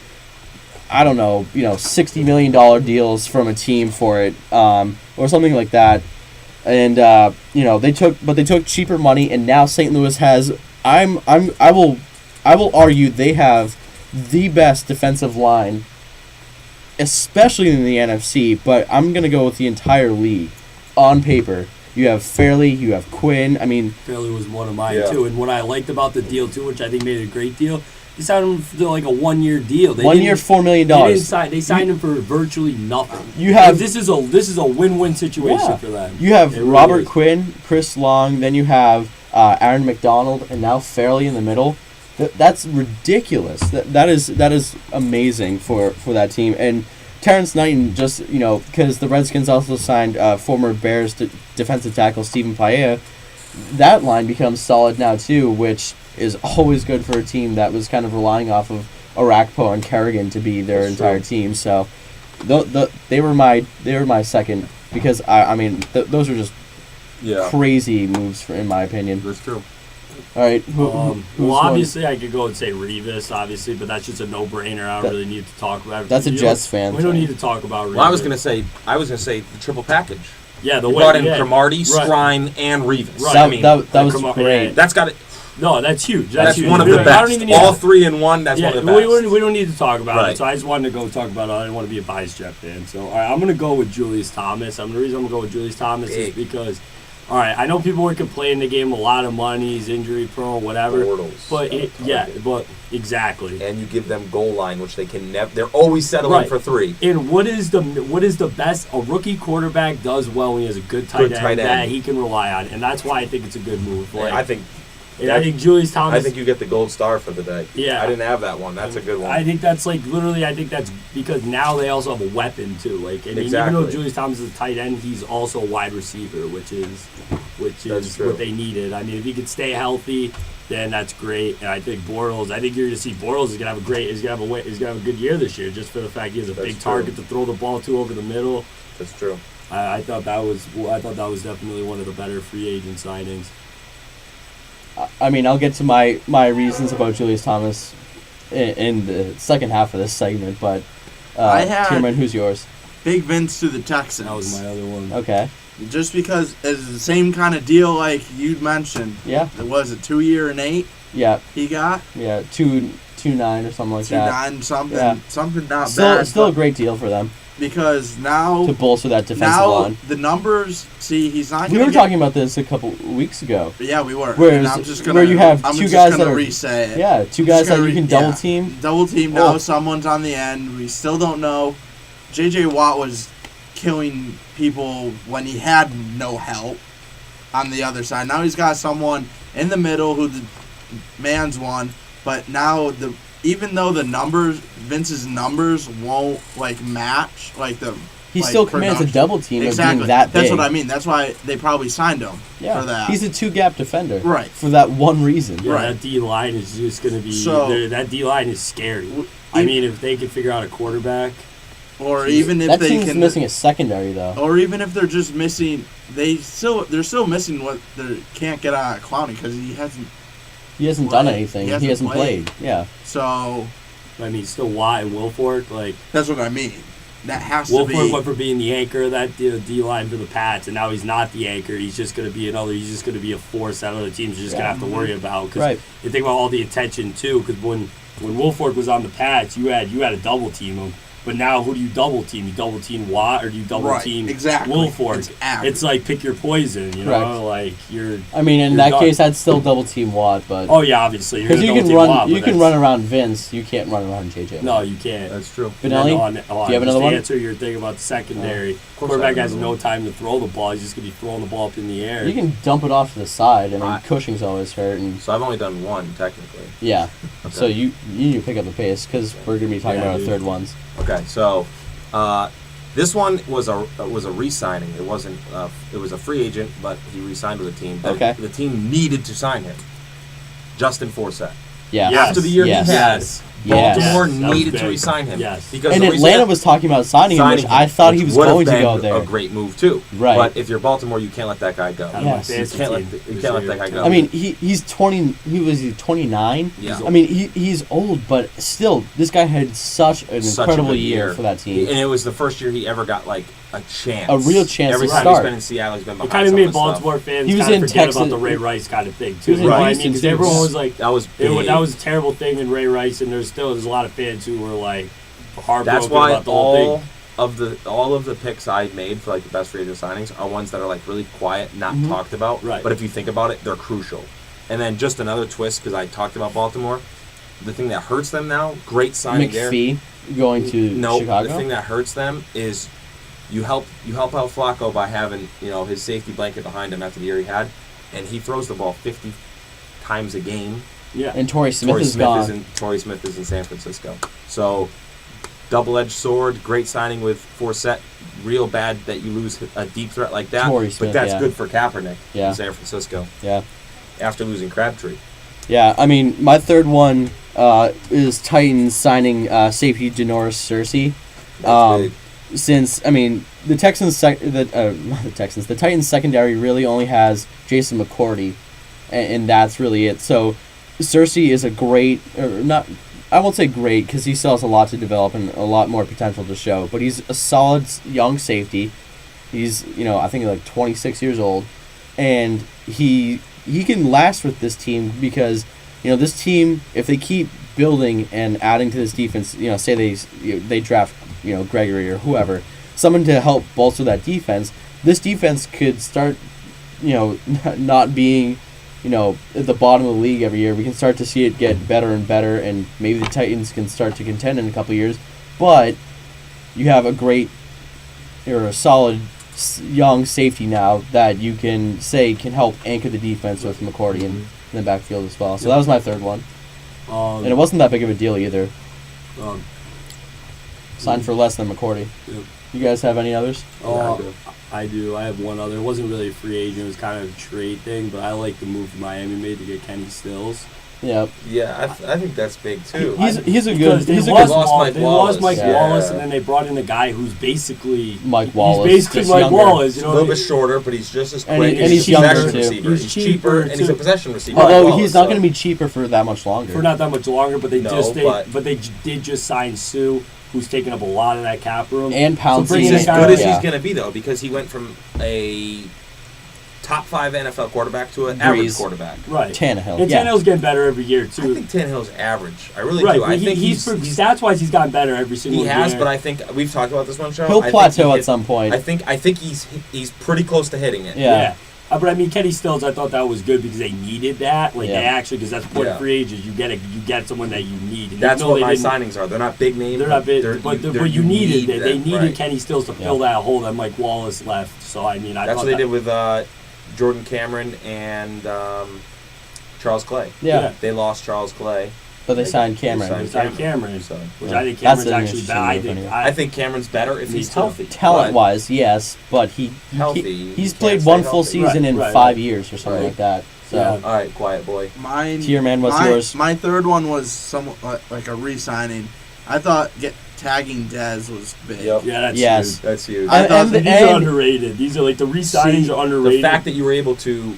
I don't know, $60 million deals from a team for it, or something like that. And they took cheaper money, and now St. Louis has. I will argue they have the best defensive line, especially in the NFC. But I'm gonna go with the entire league. On paper, you have Fairley, you have Quinn. I mean, Fairley was one of mine too, and what I liked about the deal too, which I think made it a great deal. They signed him for like a 1 year deal. 1 year, $4 million. They signed him for virtually nothing. You have this is a win-win situation for them. You have It really Robert is. Quinn, Chris Long, then you have Aaron McDonald, and now Fairley in the middle. That's ridiculous. That is amazing for that team. And Terrence Knighton, just because the Redskins also signed former Bears defensive tackle Stephen Paella. That line becomes solid now too, which is always good for a team that was kind of relying off of Arakpo and Kerrigan to be their entire team. So, they were my second because those are just crazy moves in my opinion. That's true. All right, well, obviously I could go and say Revis, obviously, but that's just a no-brainer. I don't really need to talk about it. That's a Jets fan. We don't need to talk about Revis. Well, I was gonna say the triple package. Yeah, the You way brought in yeah. Cromartie, Right. Scrine, and Revis. Right. That was great. That's got it. No, that's huge. That's huge. one of the I best. don't even need All to, 3 in one. That's one of the best. we don't need to talk about Right. it. So I just wanted to go talk about it. I didn't want to be a biased Jet fan. So all right, I'm gonna go with Julius Thomas. The reason I'm gonna go with Julius Thomas is because, all right, I know people were complaining they gave him a lot of money, he's injury prone, whatever. Bortles. But exactly. And you give them goal line, which they can never. They're always settling for 3. And what is the best a rookie quarterback does well when he has a good tight end that he can rely on, and that's why I think it's a good move. Like, I think Julius Thomas. I think you get the gold star for the day. Yeah. I didn't have that one. That's a good one. I think that's I think that's because now they also have a weapon too. Like, I mean, Exactly. even though Julius Thomas is a tight end, he's also a wide receiver, which is what they needed. I mean, if he could stay healthy, then that's great. And I think Bortles. I think you're going to see Bortles is going to have he's going to have a good year this year, just for the fact he has a big target to throw the ball to over the middle. That's true. I thought that was definitely one of the better free agent signings. I mean, I'll get to my reasons about Julius Thomas in the second half of this segment, but Tierman, who's yours? Big Vince to the Texans. That was my other one. Okay. Just because it's the same kind of deal like you'd mentioned. Yeah. It was a 2 year and 8 Yeah. he got. Yeah, 2.9 or something like that. 2.9 something. Yeah. Something not Still bad. a great deal for them Because now to bolster that defensive line. the numbers. See, he's not. We were talking about this a couple weeks ago. Yeah, we were. Where And I'm just gonna. where you have I'm two just guys gonna that are re-say it. Yeah, two guys that you can double team. Double team now. Oh. Someone's on the end. We still don't know. J.J. Watt was killing people when he had no help on the other side. Now he's got someone in the middle who the man's one. But now even though the numbers, Vince's numbers won't match He still commands a production. double team Exactly. of being that big. That's what I mean. That's why they probably signed him for that. He's a 2-gap defender. Right. For that one reason. Yeah, Right. that D line is just going to be. That D line is scary. I If- mean, if they could figure out a quarterback. Or even if that they team's can missing a secondary though. Or even if they're just missing, they're still missing what they can't get out of Clowney because he hasn't done played. anything. He He hasn't hasn't played. Yeah. So I mean, still Watt and Wilfork. Like, that's what I mean. That has to Wilfork be. went for being the anchor of that D line for the Pats, and now he's not the anchor. He's just going to be He's just going to be a force that other teams are just going to have to worry about. Because Right. you think about all the attention too. Because when Wilfork was on the Pats, you had a double team him. But now, who do you double team? You double team Watt, or do you double team Wilfork? It's like pick your poison, you know. Correct. Like you're. I mean, in that case, I'd still double team Watt, but oh yeah, obviously because you can run around Vince, you can't run around JJ. No, you can't. That's true. Benelli, do you have another one? To answer your thing about the secondary, quarterback has no time to throw the ball. He's just gonna be throwing the ball up in the air. You can dump it off to the side. I mean, Cushing's always hurt, and so I've only done one technically. Yeah. Okay. So you need to pick up the pace because we're gonna be talking about our third ones. Okay, so this one was a re-signing. It wasn't. It was a free agent, but he re-signed with the team. The team needed to sign him. Justin Forsett. Yeah. After the year he had, Baltimore Yes. needed to re-sign him. Yes. Because And Atlanta was talking about signing him, which I thought he was going to go there. A great move too. Right. But if you're Baltimore, you can't let that guy go. Yes. You can't let that guy go. I mean, he's 20. He was 29. Yeah. I mean, he's old, but still, this guy had such an incredible year for that team. And it was the first year he ever got like a chance, a real chance Every to time start. he's been in Seattle, he's been behind. It kind of made Baltimore fans He was kind in of forget Texas, about the Ray Rice kind of thing He too. was in You know what I Houston, mean? Because too. everyone was like, that was a terrible thing in Ray Rice, and there's a lot of fans who were like heartbroken That's why about the whole thing. all of the picks I made for like the best free agent signings are ones that are like really quiet, not talked about. Right. But if you think about it, they're crucial. And then just another twist because I talked about Baltimore. The thing that hurts them now, great signing McPhee going to Chicago. The thing that hurts them is you help out Flacco by having his safety blanket behind him after the year he had, and he throws the ball 50 times a game. Yeah. And Torrey Smith is gone. Torrey Smith is in San Francisco. So, double-edged sword, great signing with Forsett. Real bad that you lose a deep threat like that. Torrey Smith, but that's good for Kaepernick in San Francisco. Yeah. After losing Crabtree. Yeah, I mean, my third one is Titans signing safety Janoris Cersei. Since, I mean, the Titans secondary really only has Jason McCourty, and that's really it. So, Cersei is a great, I won't say great, because he still has a lot to develop and a lot more potential to show, but he's a solid young safety. He's, I think like 26 years old, and he can last with this team because, this team, if they keep building and adding to this defense, say they draft, Gregory or whoever, someone to help bolster that defense, this defense could start, not being, at the bottom of the league every year. We can start to see it get better and better, and maybe the Titans can start to contend in a couple of years. But you have a solid young safety now that you can say can help anchor the defense with McCourty in the backfield as well. So that was my third one. And it wasn't that big of a deal either. Signed for less than McCourty. Yep. You guys have any others? I do. I have one other. It wasn't really a free agent. It was kind of a trade thing, but I like the move Miami made to get Kenny Stills. Yeah. Yeah, I think that's big too. He's a good. They lost Mike Wallace, and then they brought in a guy who's basically Mike Wallace. He's basically Mike Wallace. A little bit shorter, but he's just as quick. And he's younger too. He's cheaper, and he's a possession receiver. Although he's not going to be cheaper for that much longer. For not that much longer, but they did just sign Sue, who's taking up a lot of that cap room. And Pouncey. So he's as good as he's going to be though, because he went from a top 5 NFL quarterback to an average quarterback. Right. Tannehill. And Tannehill's getting better every year, too. I think Tannehill's average. I really do. I think stats-wise, he's gotten better every single year. He has, but I think we've talked about this one show. He'll plateau at some point. I think he's pretty close to hitting it. Yeah. But I mean, Kenny Stills, I thought that was good because they needed that. They actually, because that's the point of free agents. You get someone that you need. And that's what my signings are. They're not big names. They're not big, but you needed it. They needed Kenny Stills to fill that hole that Mike Wallace left. So I mean, that's what they did with Jordan Cameron and Charles Clay. Yeah. They lost Charles Clay. But they signed Cameron. Which I think Cameron's actually bad. I think Cameron's better if he's healthy. Talent-wise, yes, but he's played one full season in 5 years or something like that. So. All right, quiet boy. Tier man, what's yours? My third one was somewhat like a re-signing. I thought tagging Dez was big. Yep. Yeah, that's huge. I thought these are underrated. These are like the re-signings are underrated. The fact that you were able to,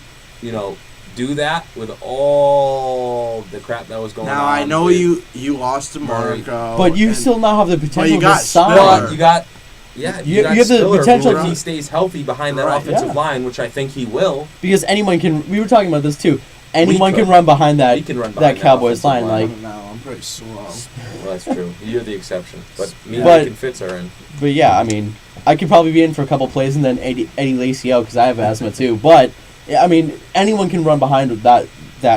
do that with all the crap that was going on. Now I know you lost to Marco, but you still now have the potential to sign. Well, you got have the potential if he stays healthy behind that offensive line, which I think he will. Because anyone can. We were talking about this too. Anyone can run behind that. He can run behind that Cowboys line. Like pretty slow. Well, that's true. You're the exception. But me But- Mike and Fitz are in. But yeah, I mean, I could probably be in for a couple plays and then Eddie Lacy out because I have asthma too. But yeah, I mean, anyone can run behind that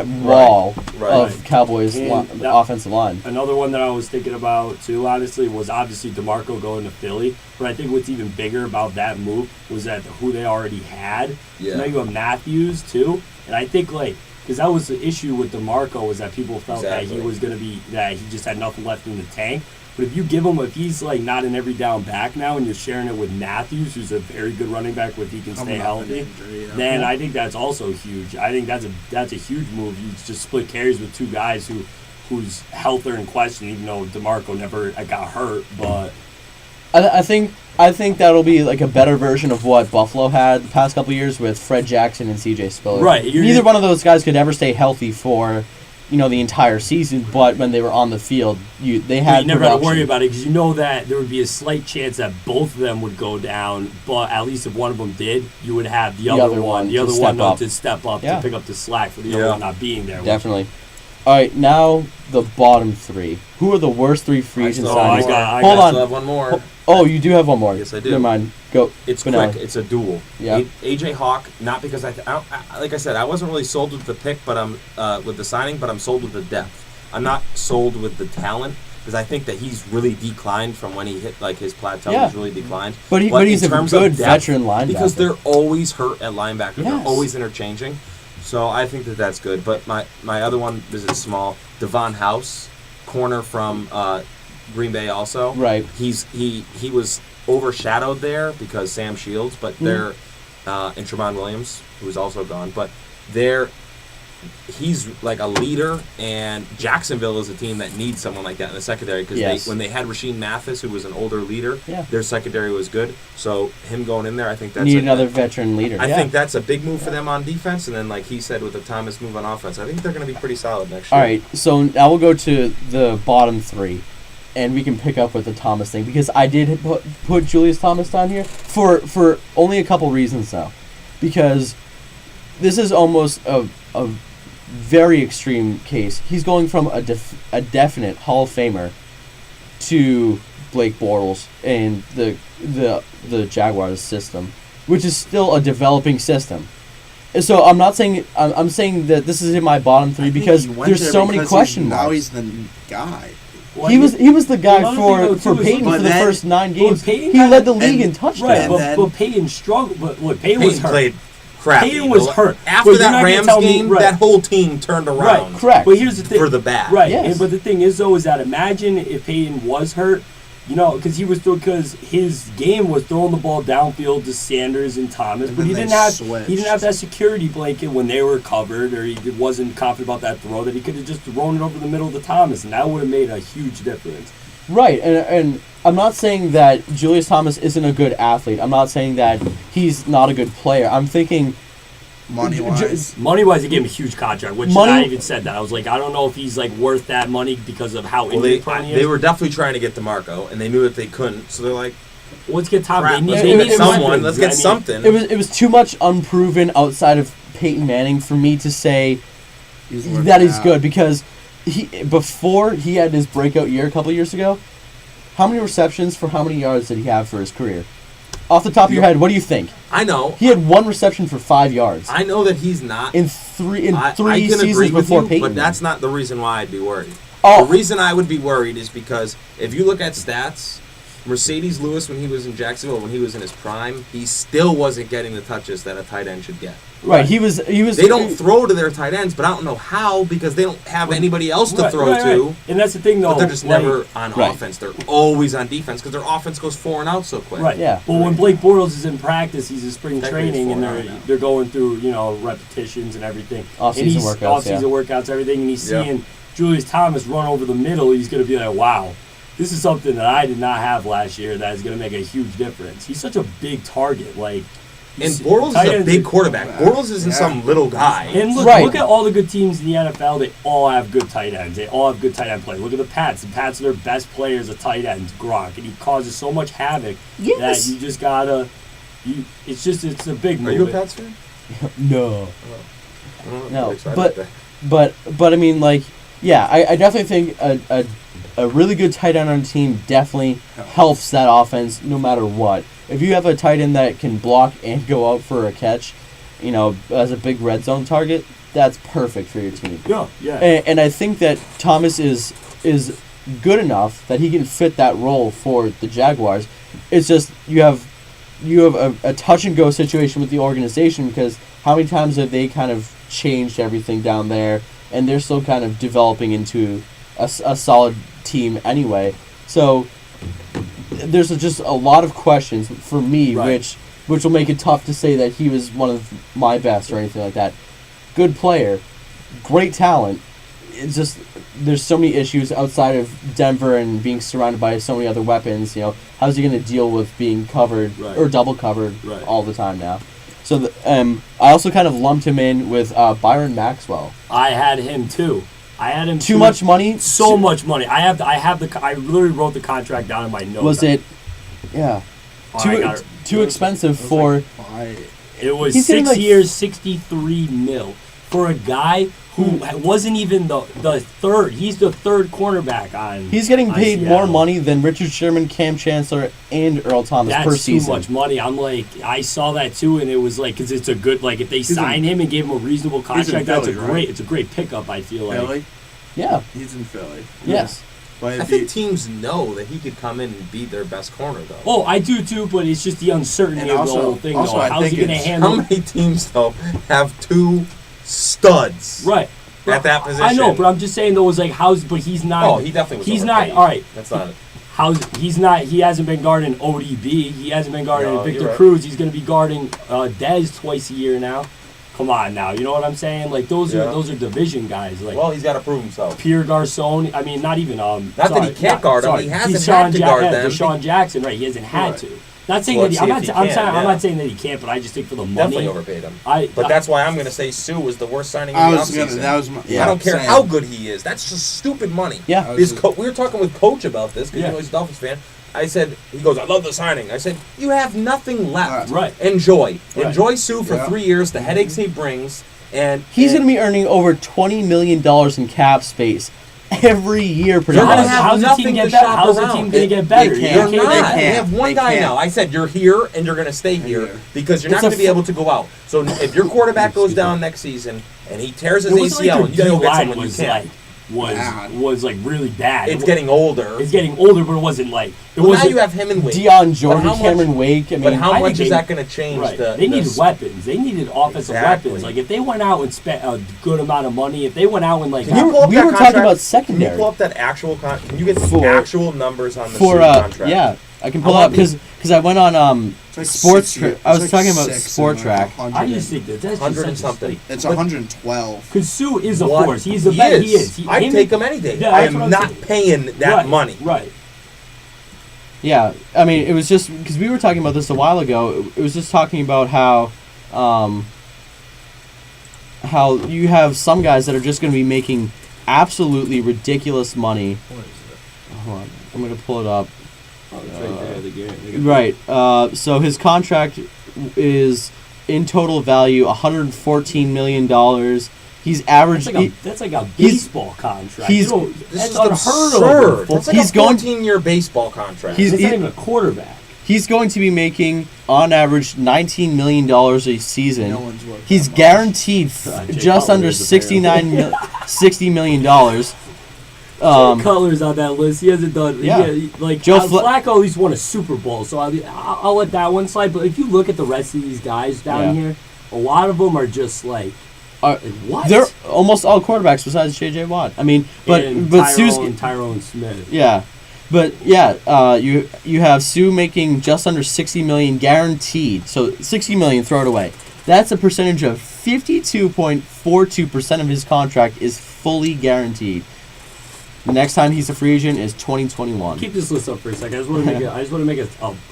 wall Right. of Cowboys And that- offensive line. Another one that I was thinking about too, honestly, was obviously DeMarco going to Philly. But I think what's even bigger about that move was that who they already had. Yeah. So now you have Matthews too, and I think because that was the issue with DeMarco was that people felt that Exactly. he was going to be that he just had nothing left in the tank. But if you give him, if he's not an every down back now, and you're sharing it with Matthews, who's a very good running back, if he can stay Coming off an healthy, injury, yeah. then I think that's also huge. I think that's a huge move. You just split carries with two guys whose health are in question, even though DeMarco never got hurt. But I think that'll be like a better version of what Buffalo had the past couple of years with Fred Jackson and C.J. Spiller. Right, Neither one of those guys could ever stay healthy for, the entire season. But when they were on the field, they had. you never had to production. worry about it because you know that there would be a slight chance that both of them would go down. But at least if one of them did, you would have the other one to step up. to step up Yeah. to pick up the slack for the other Yeah. one not being there. Definitely. All right, now the bottom three. Who are the worst three free agent I signings? got- Hold I on. still have one more. Oh, you do have one more. Yes, I do. Never mind. Go. It's Benelli. quick. It's a duel. Yeah. AJ Hawk, not because like I said, I wasn't really sold with the pick, but I'm with the signing, but I'm sold with the depth. I'm not sold with the talent because I think that he's really declined from when he hit his plateau. Yeah. He's really declined. But he's in a terms of good depth, veteran linebacker. because they're always hurt at linebacker. Yes. They're always interchanging. So I think that that's good. But my other one is small. Devon House, corner from Green Bay also. Right. He was overshadowed there because Sam Shields, but they're and Tremont Williams, who's also gone, but he's like a leader, and Jacksonville is a team that needs someone like that in the secondary because Yes. when they had Rasheed Mathis, who was an older leader, Yeah. their secondary was good. So him going in there, I think that's Need another veteran leader. I yeah. think that's a big move for them on defense, and then like he said with the Thomas move on offense, I think they're going to be pretty solid next year. All right, so now we'll go to the bottom three, and we can pick up with the Thomas thing because I did put Julius Thomas down here for only a couple reasons though, because this is almost a very extreme case. He's going from a definite Hall of Famer to Blake Bortles and the Jaguars system, which is still a developing system. So I'm not saying I'm saying that this is in my bottom three because there's so many question marks. Now he's the guy. Well, He was the guy another thing, though, for too, is Peyton look- for the But first 9 games. Peyton He got- led the league in right, touchdowns. then- but Peyton struggled. But look, Peyton was Peyton hurt. played crappy. Peyton was hurt. After But you're that not gonna Rams tell me- game, right. that whole team turned around. Right, Correct. But here's the thing. For the bad. Right. Yes. And, but the thing is, though, is that imagine if Peyton was hurt, because because his game was throwing the ball downfield to Sanders and Thomas, And but then he they didn't have that security blanket when they were covered, or he wasn't confident about that throw that he could have just thrown it over the middle to Thomas, and that would have made a huge difference. Right, and I'm not saying that Julius Thomas isn't a good athlete. I'm not saying that he's not a good player. I'm thinking Money-wise. Money-wise, he gave him a huge contract, which I even said that. I was like, I don't know if he's worth that money because of how Well, injured he is. they were definitely trying to get DeMarco, and they knew that they couldn't. So they're like, Let's get Tom. crap, They let's need get someone. weapons. Let's get I mean, something. it was too much unproven outside of Peyton Manning for me to say He's worth that is that. good because before he had his breakout year a couple of years ago, how many receptions for how many yards did he have for his career? Off the top of your head, what do you think? I know. He had one reception for 5 yards I know that he's not. in three I can seasons agree with before you, Peyton. but that's not the reason why I'd be worried. Oh. The reason I would be worried is because if you look at stats, Mercedes Lewis, when he was in Jacksonville, when he was in his prime, he still wasn't getting the touches that a tight end should get. right. He was. They don't throw to their tight ends, but I don't know how because they don't have anybody else to throw to. Right. And that's the thing, though. But they're just never on Right. offense. They're always on defense because their offense goes 4 and out so quick. Right. Yeah. But when Blake Bortles is in practice, he's in spring Technically training, and it's 4 now. they're going through repetitions and everything. Off-season workouts, Off-season workouts, everything, and he's Yeah. seeing Julius Thomas run over the middle. He's going to be like, wow. This is something that I did not have last year that is going to make a huge difference. He's such a big target. And Bortles is a big quarterback. Bortles isn't some little guy. And look at all the good teams in the NFL. They all have good tight ends. They all have good tight end play. Look at the Pats. The Pats are their best players at tight ends, Gronk, and he causes so much havoc that you just gotta. It's a big move. Are you a Pats fan? No. I'm No, excited but- about that. But I mean, Yeah, I definitely think a really good tight end on a team definitely helps that offense no matter what. If you have a tight end that can block and go out for a catch, as a big red zone target, that's perfect for your team. Yeah. And I think that Thomas is good enough that he can fit that role for the Jaguars. It's just you have a touch and go situation with the organization, because how many times have they kind of changed everything down there, and they're still kind of developing into a solid team anyway. So there's just a lot of questions for me, Right. which will make it tough to say that he was one of my best or anything like that. Good player, great talent. It's just there's so many issues outside of Denver and being surrounded by so many other weapons. How's he going to deal with being covered Right. or double covered Right. all the time now? So I also kind of lumped him in with Byron Maxwell. I had him too. I had him Too much money? So much money. I literally wrote the contract down in my notes. Was it? Yeah. Oh, I got it. Too expensive for. It was He's getting 6 like- years, $63 million for a guy who wasn't even the third. He's the third cornerback on. He's getting paid Seattle. more money than Richard Sherman, Cam Chancellor, and Earl Thomas That's per too season. much money. I'm like, I saw that too, and it was like, because it's a good, like, if they sign him and gave him a reasonable contract, that's Philly, a right? great, it's a great pickup. I feel like. Philly? Yeah. He's in Philly. Yes. But I if think he, teams know that he could come in and be their best corner, though. Oh, I do too, but it's just the uncertainty And of also- the whole thing. also, though. I How's he think going to it's- handle? How many teams, though, have two studs Right. at that position? I know, but I'm just saying though, but he's not. Oh, he definitely was He's not. overpaid. All right. That's not it. He's not. He hasn't been guarding ODB. He hasn't been guarding No, Victor you're right. Cruz. He's going to be guarding Dez twice a year now. Come on now, you know what I'm saying? Like those Yeah. are division guys. Like Well, he's got to prove himself. Pierre Garcon. I mean, not even Not that he can't guard him, he hasn't Deshaun had to guard them. Deshaun Jackson, right? He hasn't had Right. to. Not saying Well, that he, let's I'm see not. if he can, I'm yeah. not saying that he can't, but I just think for the money. Definitely overpaid him. But that's why I'm going to say Sue was the worst signing I in the was gonna. offseason. That was my. Yeah. I don't care same. how good he is. That's just stupid money. Yeah. We were talking with Coach about this because Yeah. he's a Dolphins fan. I said, he goes, I love the signing. I said, you have nothing left. Right. Enjoy. Right. Enjoy Sue for Yeah. 3 years, the headaches he brings. And He's going to be earning over $20 million in cap space every year, pretty You're gonna much. have How's the nothing team to get better? shop How's the around. team going to get They better? can't. You're not. They You can't. have one They guy can't. now. I said you're here and you're going to stay here here. because you're not It's a going to be able to go out. So if your quarterback goes down next season and he tears his It wasn't ACL, like and you got to go get line someone you was can. like was like really bad. It's getting older. It's getting older, but it wasn't like it Well, now wasn't. you have him and Wade. Dion Jordan, But how much- Cameron Wake. I But mean, how I much think is they- that going to change Right. the... They needed the- weapons. They needed offensive Exactly. weapons. Like if they went out and spent a good amount of money, if they went out and like Can you pull up we that were talking contract? about secondary. Can you pull up that actual Can you get the For- actual numbers on the for Sue contract? yeah, I can pull How it up much? because I went on It's like sports. 60 I was it's talking like about 6 Sport and Track. 100 I just think that's just 100 and such a something. mistake. It's 112. Because Sue is a What? force. He's the best. He is. I'd take him any day. Yeah, I that's what am I'm not saying. paying that Right, money. Right. Yeah, I mean, it was just because we were talking about this a while ago. It was just talking about how you have some guys that are just going to be making absolutely ridiculous money. What is it? Hold on, I'm going to pull it up. Oh, it's right there. The game. Right. So his contract is in total value $114 million. He's averaged. That's like a he's- baseball contract. he's- You don't- This that's is unheard absurd. of. That's like He's a going- 14-year baseball contract. He's- That's not even a quarterback. He's going to be making on average $19 million a season. No one's worth He's that much. guaranteed Jay just Cutler under is apparently. $60 million. Cutler's on that list. He hasn't done. Yeah. Like Joe Flacco at least won a Super Bowl, so I'll let that one slide. But if you look at the rest of these guys down Yeah. here, a lot of them are just like what? They're almost all quarterbacks besides J.J. Watt. I mean, but Tyrone Smith. yeah, but yeah, you have Sue making just under $60 million guaranteed. So $60 million, throw it away. That's a percentage of 52.42% of his contract is fully guaranteed. The next time he's a free agent is 2021. Keep this list up for a second. I just want to make a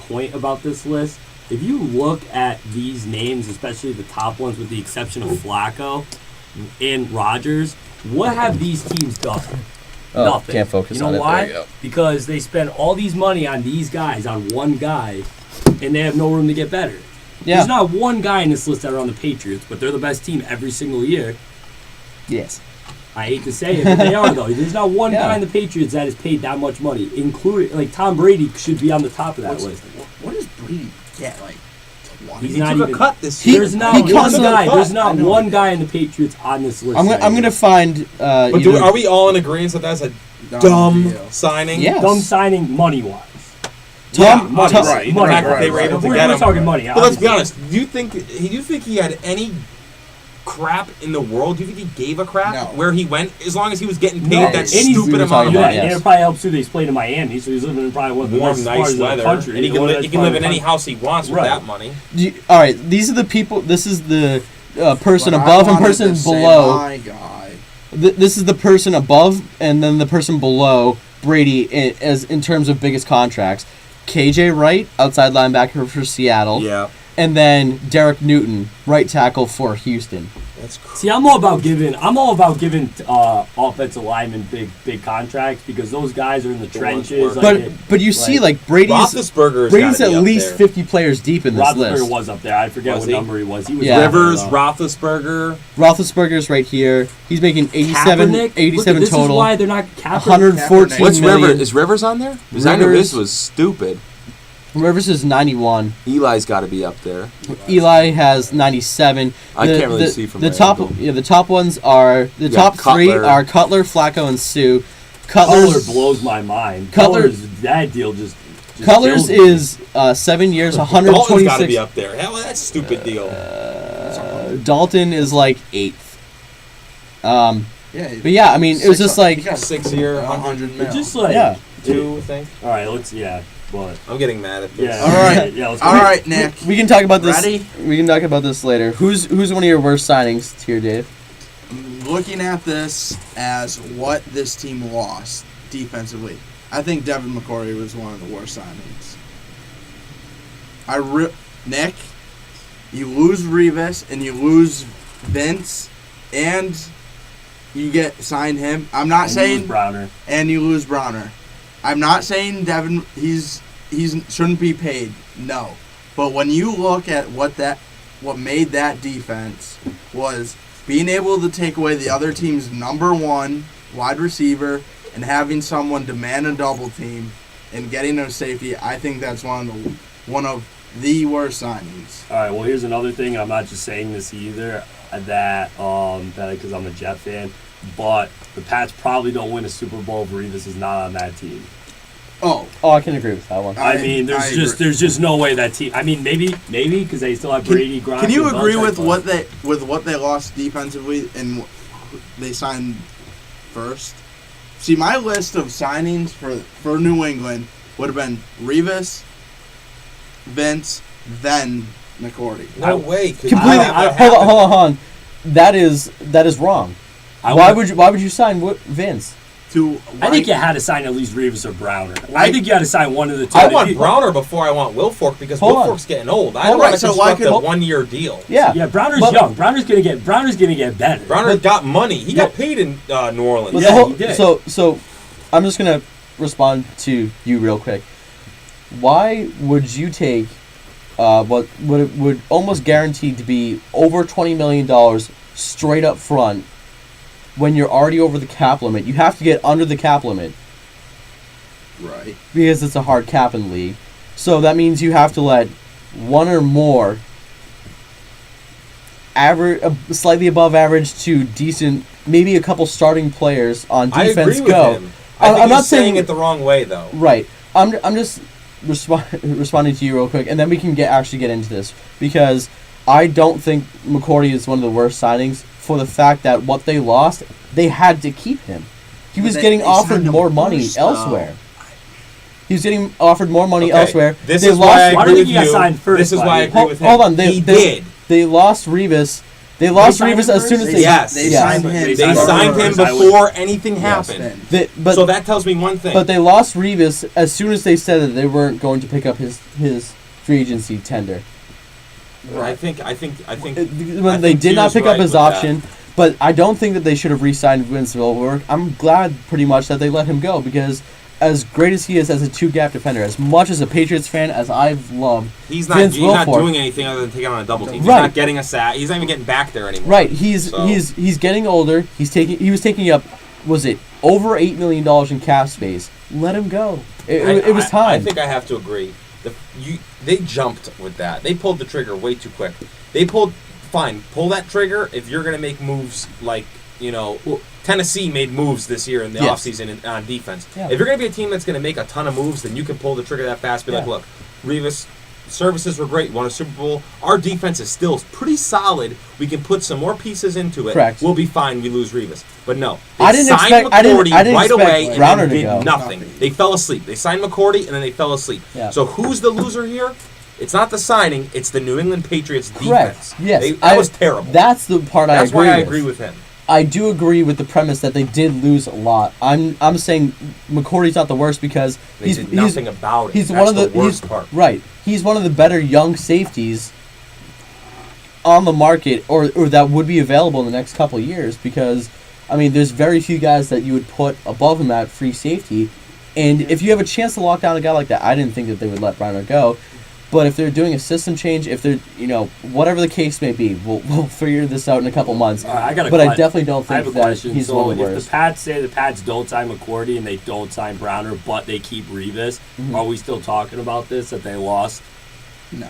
point about this list. If you look at these names, especially the top ones, with the exception of Flacco and Rodgers, what have these teams done? Nothing. Can't focus you know on it. why? There you go. Because they spend all these money on these guys, on one guy, and they have no room to get better. Yeah. There's not one guy in this list that are on the Patriots, but they're the best team every single year. Yes. I hate to say it, but they are, though. There's not one guy in the Patriots that is paid that much money, including, like, Tom Brady should be on the top of that list. What does Brady get? Like, 20? He's not even a cut this year. There's not one guy in the Patriots on this list. I'm going to find... But are we all in agreement that that's a dumb signing? Yes. Dumb signing money-wise. Money. Right. The fact that they were able to get him. We're talking money. But let's be honest. Do you think he had any crap in the world? Do you think he gave a crap where he went? As long as he was getting paid that stupid amount of money. And it probably helps too that he's playing in Miami, so he's living in probably one of the warm, nice weather, country. and he can live in any house he wants with that money. All right, these are the people. This is the person above and person below. My guy. This is the person above and then the person below Brady in terms of biggest contracts. KJ Wright, outside linebacker for Seattle. Yeah. And then Derek Newton, right tackle for Houston. That's crazy. See, I'm all about giving offensive linemen big contracts because those guys are in the trenches. But you see, like Brady's at least 50 players deep in this list. Roethlisberger was up there. I forget what number he was. He was Rivers, Roethlisberger. Roethlisberger's right here. He's making 87 total. This is why they're not Kaepernick. 114 What's million. Rivers? Is Rivers on there? Because I knew this was stupid. Rivers is 91. Eli's got to be up there. Eli has 97. I can't really see from the my top. angle. Yeah, the top ones are the top three are Cutler, Flacco, and Sue. Cutler blows my mind. Cutler's that deal just Cutler's is 7 years, 126. Dalton's got to be up there. Hell, that's a stupid deal. Dalton is like 8th. But yeah, I mean, it was just like 6 year, 100 mil. Just like two, I think. All right, But I'm getting mad at this. Yeah. All right. Let's All right, Nick. We can talk about this. Ready? We can talk about this later. Who's one of your worst signings here, Dave? Looking at this as what this team lost defensively, I think Devin McCourty was one of the worst signings. Nick, you lose Revis and you lose Vince, and you sign him. I'm not saying Browner. And you lose Browner. I'm not saying Devin he's shouldn't be paid. No. But when you look at what made that defense was being able to take away the other team's number one wide receiver and having someone demand a double team and getting a safety, I think that's one of the worst signings. All right, well, here's another thing. I'm not just saying this either, that because I'm a Jet fan, but the Pats probably don't win a Super Bowl if Revis is not on that team. Oh, I can agree with that one. I mean, there's just no way that team. I mean, maybe because they still have Brady, Gronk. Can you agree with what they lost defensively and they signed first? See, my list of signings for New England would have been Revis, Vince, then McCourty. No way. Hold on. That is wrong. Why would you sign Vince? I think you had to sign at least Revis or Browner. I think you had to sign one of the two. I want Browner before I want Wilfork because Wilfork's getting old. I want to construct a 1 year deal. Yeah, Browner's young. Browner's gonna get better. Browner got money. He got paid in New Orleans. He did. So I'm just gonna respond to you real quick. Why would you take what would almost guaranteed to be over $20 million straight up front? When you're already over the cap limit, you have to get under the cap limit. Right. Because it's a hard cap in the league. So that means you have to let one or more slightly above average to decent, maybe a couple starting players on defense I agree with go. him. I'm not saying it the wrong way, though. Right. I'm just responding to you real quick, and then we can actually get into this. Because I don't think McCourty is one of the worst signings for the fact that what they lost, they had to keep him. He was getting offered more money elsewhere. He was getting offered more money elsewhere. This is why I agree with you. This is why I agree with him. Hold on. They lost Revis. They lost Revis as soon as they signed him. They signed him before anything happened. So that tells me one thing. But they lost Revis as soon as they said that they weren't going to pick up his free agency tender. I think when they did not pick up his option, but I don't think that they should have re-signed Vince Wilfork. I'm glad pretty much that they let him go because as great as he is as a two-gap defender, as much as a Patriots fan as I've loved, he's not doing anything other than taking on a double team. He's not getting a sack. He's not even getting back there anymore. Right. He's getting older. He was taking up, was it over $8 million in cap space? Let him go. It was time. I think I have to agree. They jumped with that. They pulled the trigger way too quick. Pull that trigger if you're going to make moves like, Tennessee made moves this year in the offseason on defense. Yeah. If you're going to be a team that's going to make a ton of moves, then you can pull the trigger that fast. Be like, look, Revis, services were great. Won a Super Bowl. Our defense is still pretty solid. We can put some more pieces into it. Correct. We'll be fine. We lose Revis. But no. I didn't expect right away and Browner then to go. did nothing. They fell asleep. They signed McCourty and then they fell asleep. Yeah. So who's the loser here? It's not the signing. It's the New England Patriots defense. Correct. Yes. That was terrible. That's the part I agree with. That's why I agree with him. I do agree with the premise that they did lose a lot. I'm saying McCourty's not the worst because they did nothing about it. He's That's one of the worst part. Right. He's one of the better young safeties on the market, or that would be available in the next couple of years. Because there's very few guys that you would put above him at free safety, and if you have a chance to lock down a guy like that, I didn't think that they would let Browner go. But if they're doing a system change, if they're, whatever the case may be, we'll figure this out in a couple months. I definitely don't think that he's one of the worst. If the Pats say the Pats don't sign McCourty and they don't sign Browner, but they keep Revis, are we still talking about this, that they lost? No.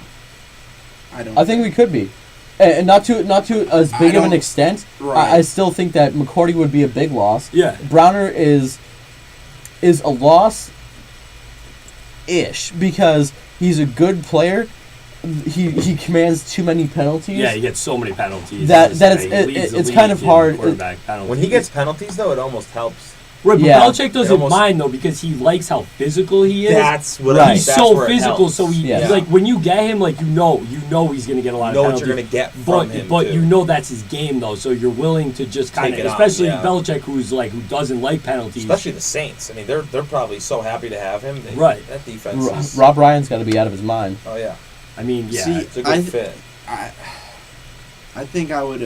I think we could be. And not to as big of an extent. Right. I still think that McCourty would be a big loss. Yeah. Browner is a loss-ish because he's a good player. He commands too many penalties. Yeah, he gets so many penalties. It's kind of hard. When he gets penalties, though, it almost helps. Right, but Belichick doesn't mind, though, because he likes how physical he is. That's what He's so physical, so he's like, when you get him, like, you know he's going to get a lot of penalties. You know what you're going to get from him, But you know that's his game, though, so you're willing to just kind of, especially Belichick, who doesn't like penalties. Especially the Saints. They're probably so happy to have him. Right. That defense is... Rob Ryan's got to be out of his mind. Oh, yeah. See, it's a good fit. I think I'd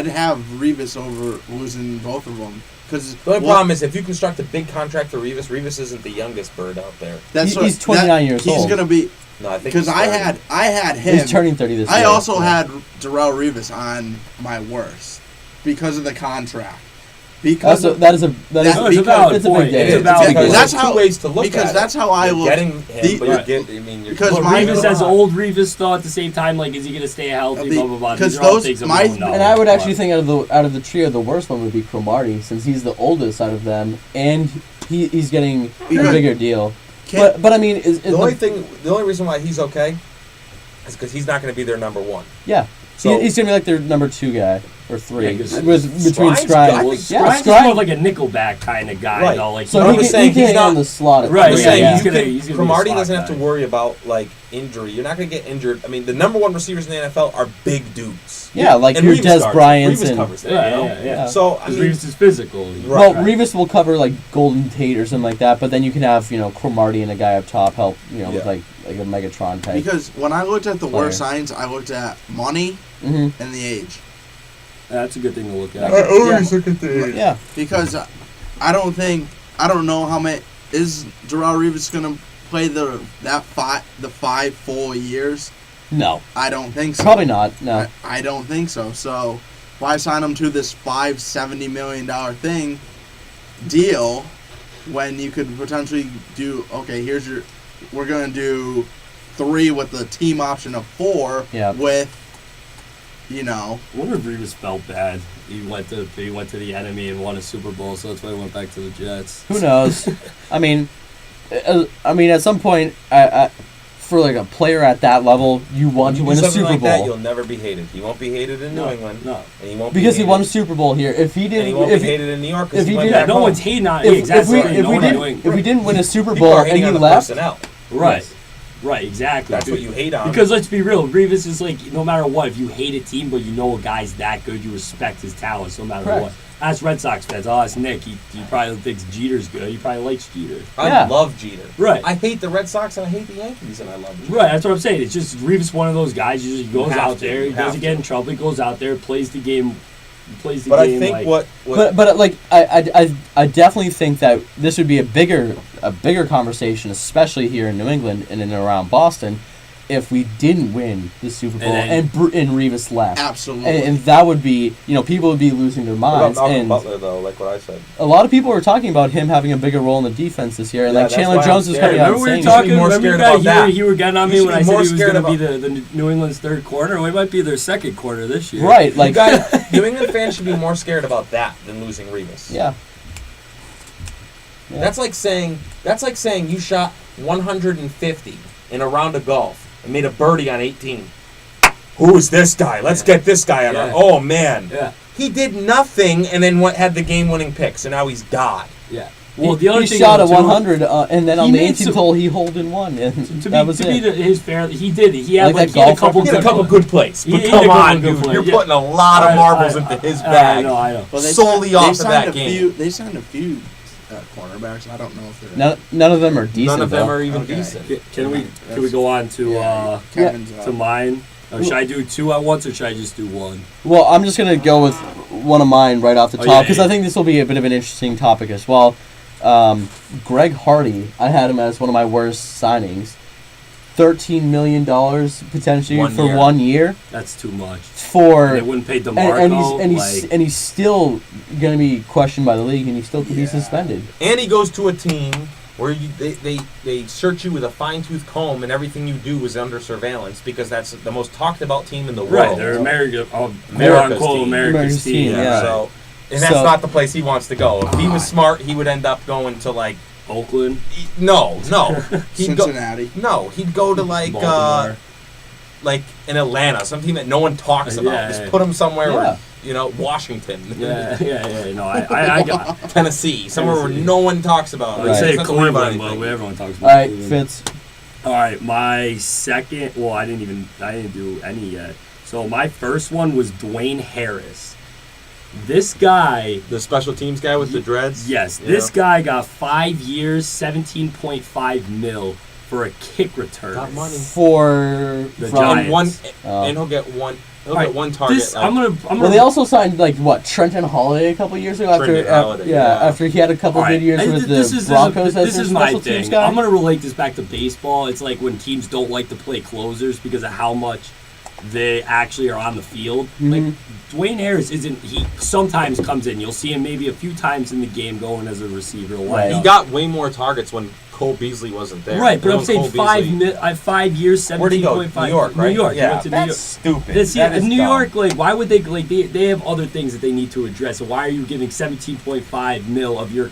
have Revis over losing both of them. The only problem is if you construct a big contract for Revis, Revis isn't the youngest bird out there. He's 29 years old. He's going to be... No, I think because I had him. He's turning 30 this year. I also had Darrelle Revis on my worst because of the contract. Because it's a valid point. That's two ways to look at it. Because that's how I look. Because Revis has old Revis though. At the same time, like, is he going to stay healthy? Blah blah blah. These are all things that we don't know. And I would actually think out of the trio, the worst one would be Cromartie, since he's the oldest out of them, and he's getting a bigger deal. But the only reason why he's okay is because he's not going to be their number one. Yeah. So he's going to be like their number 2 guy. Or 3. Between Scrines. Scrines is more like a nickelback kind of guy, though. Like, so he can on the slot. Right, he's Cromartie doesn't have to worry about, like, injury. You're not going to get injured. The number one receivers in the NFL are big dudes. Yeah, like your Des Bryant's. Revis covers that, yeah. So, Revis is physical. Revis will cover, like, Golden Tate or something like that, but then you can have, Cromartie and a guy up top help, with, like a Megatron type. Because when I looked at the worst signs, I looked at money and the age. That's a good thing to look at. I always look at the age. Yeah, because I don't know how many is Darrelle Revis going to play the 5 full years. No, I don't think so. Probably not. No, I don't think so. So why sign him to this $570 million deal when you could potentially do? Okay, we're going to do 3 with the team option of 4 with. I wonder if Revis felt bad. He went to the enemy and won a Super Bowl, so that's why he went back to the Jets. Who knows? At some point, for like a player at that level, you want to win a Super Bowl. That, you'll never be hated. He won't be hated in New England. No, and he won't because he won a Super Bowl here. If he didn't, and he won't be hated in New York. If he did, no one's hating on him. If we didn't win a Super Bowl and he left, right. Right, exactly. That's what you hate on. Because let's be real, Revis is like, no matter what, if you hate a team but you know a guy's that good, you respect his talents no matter what. Ask Red Sox fans. Oh, it's Nick. He probably thinks Jeter's good. He probably likes Jeter. I love Jeter. Right. I hate the Red Sox and I hate the Yankees and I love Jeter. Right, that's what I'm saying. It's just Revis one of those guys. He goes out there. He doesn't get in trouble. He goes out there, plays the game He plays the But game I think like, But like I definitely think that this would be a bigger conversation, especially here in New England and in and around Boston, if we didn't win the Super Bowl and Revis left. Absolutely. And that would be, people would be losing their what minds. about Malcolm And Butler, though, like what I said? a lot of people were talking about him having a bigger role in the defense this year, and Yeah, like that's Chandler why I'm Jones is scared. coming out remember and we saying were talking, more remember scared you about guys, that. you were getting on me You should when be I said more he was scared going to be the New England's third corner. We might be their second corner this year. right, like New England fans should be more scared about that than losing Revis. yeah. That's like saying you shot 150 in a round of golf and made a birdie on 18. Who is this guy? Let's get this guy on. Oh man, he did nothing, and then had the game-winning pick. So now he's God. Yeah. Well, the other he thing shot at too, 100, and then on the 18th hole he holed in one, and that was it. His fair, he did. He had Like he had a couple. He had a couple good plays. But He come had a couple on, good dude, plays, you're yeah. putting a lot of marbles into his bag. I know. Well, solely off of that game. They signed a few cornerbacks. I don't know if they're None of them are decent. None of them though. are even Okay. decent. Can we go on to Kevin's to mine? Or should I do two at once, or should I just do one? Well, I'm just gonna go with one of mine right off the Oh, top yeah, because yeah. I think this will be a bit of an interesting topic as well. Greg Hardy, I had him as one of my worst signings. $13 million potentially 1 for year. 1 year. That's too much. For They wouldn't pay DeMarco. and he's still gonna be questioned by the league, and he still could be suspended. And he goes to a team where they search you with a fine-tooth comb, and everything you do is under surveillance because that's the most talked-about team in the world. Right, they're America's America's team. Yeah. So, and that's not the place he wants to go. If he was smart, he would end up going to like Oakland, no, he'd go, Cincinnati. no, he'd go to Baltimore. like in Atlanta, some team that no one talks about. Yeah, Just yeah. put him somewhere Yeah. where, Washington, Yeah. No, I got. Tennessee, somewhere where Tennessee. no one talks about. I would Like, say he doesn't worry about Cleveland, but anything. everyone talks All about right, Cleveland. Fitz. All right, my second. Well, I didn't do any yet. So my first one was Dwayne Harris. This guy. The special teams guy with the dreads. Yes, Yeah. this guy got 5 years, $17.5 million for a kick return. Got money. For The from- Giants. And one, Oh. and he'll get one. He'll All get right, one target. This, like, I'm gonna. Well, they also signed Trenton Holiday a couple years ago Trenton Holiday, after he had a couple All good right, years and with this the is- Broncos as this their is my special teams thing. guy. I'm gonna relate this back to baseball. It's like when teams don't like to play closers because of how much they actually are on the field. Like Dwayne Harris isn't. He sometimes comes in. You'll see him maybe a few times in the game going as a receiver. Right. he got way more targets when Cole Beasley wasn't there. Right, but And I'm when saying Cole Beasley- 5 years, Where'd he go? 17.5. New York, right? New York. He Yeah, went to New that's York. stupid. This, That is New dumb. York, why would they they have other things that they need to address. So why are you giving 17.5 mil of your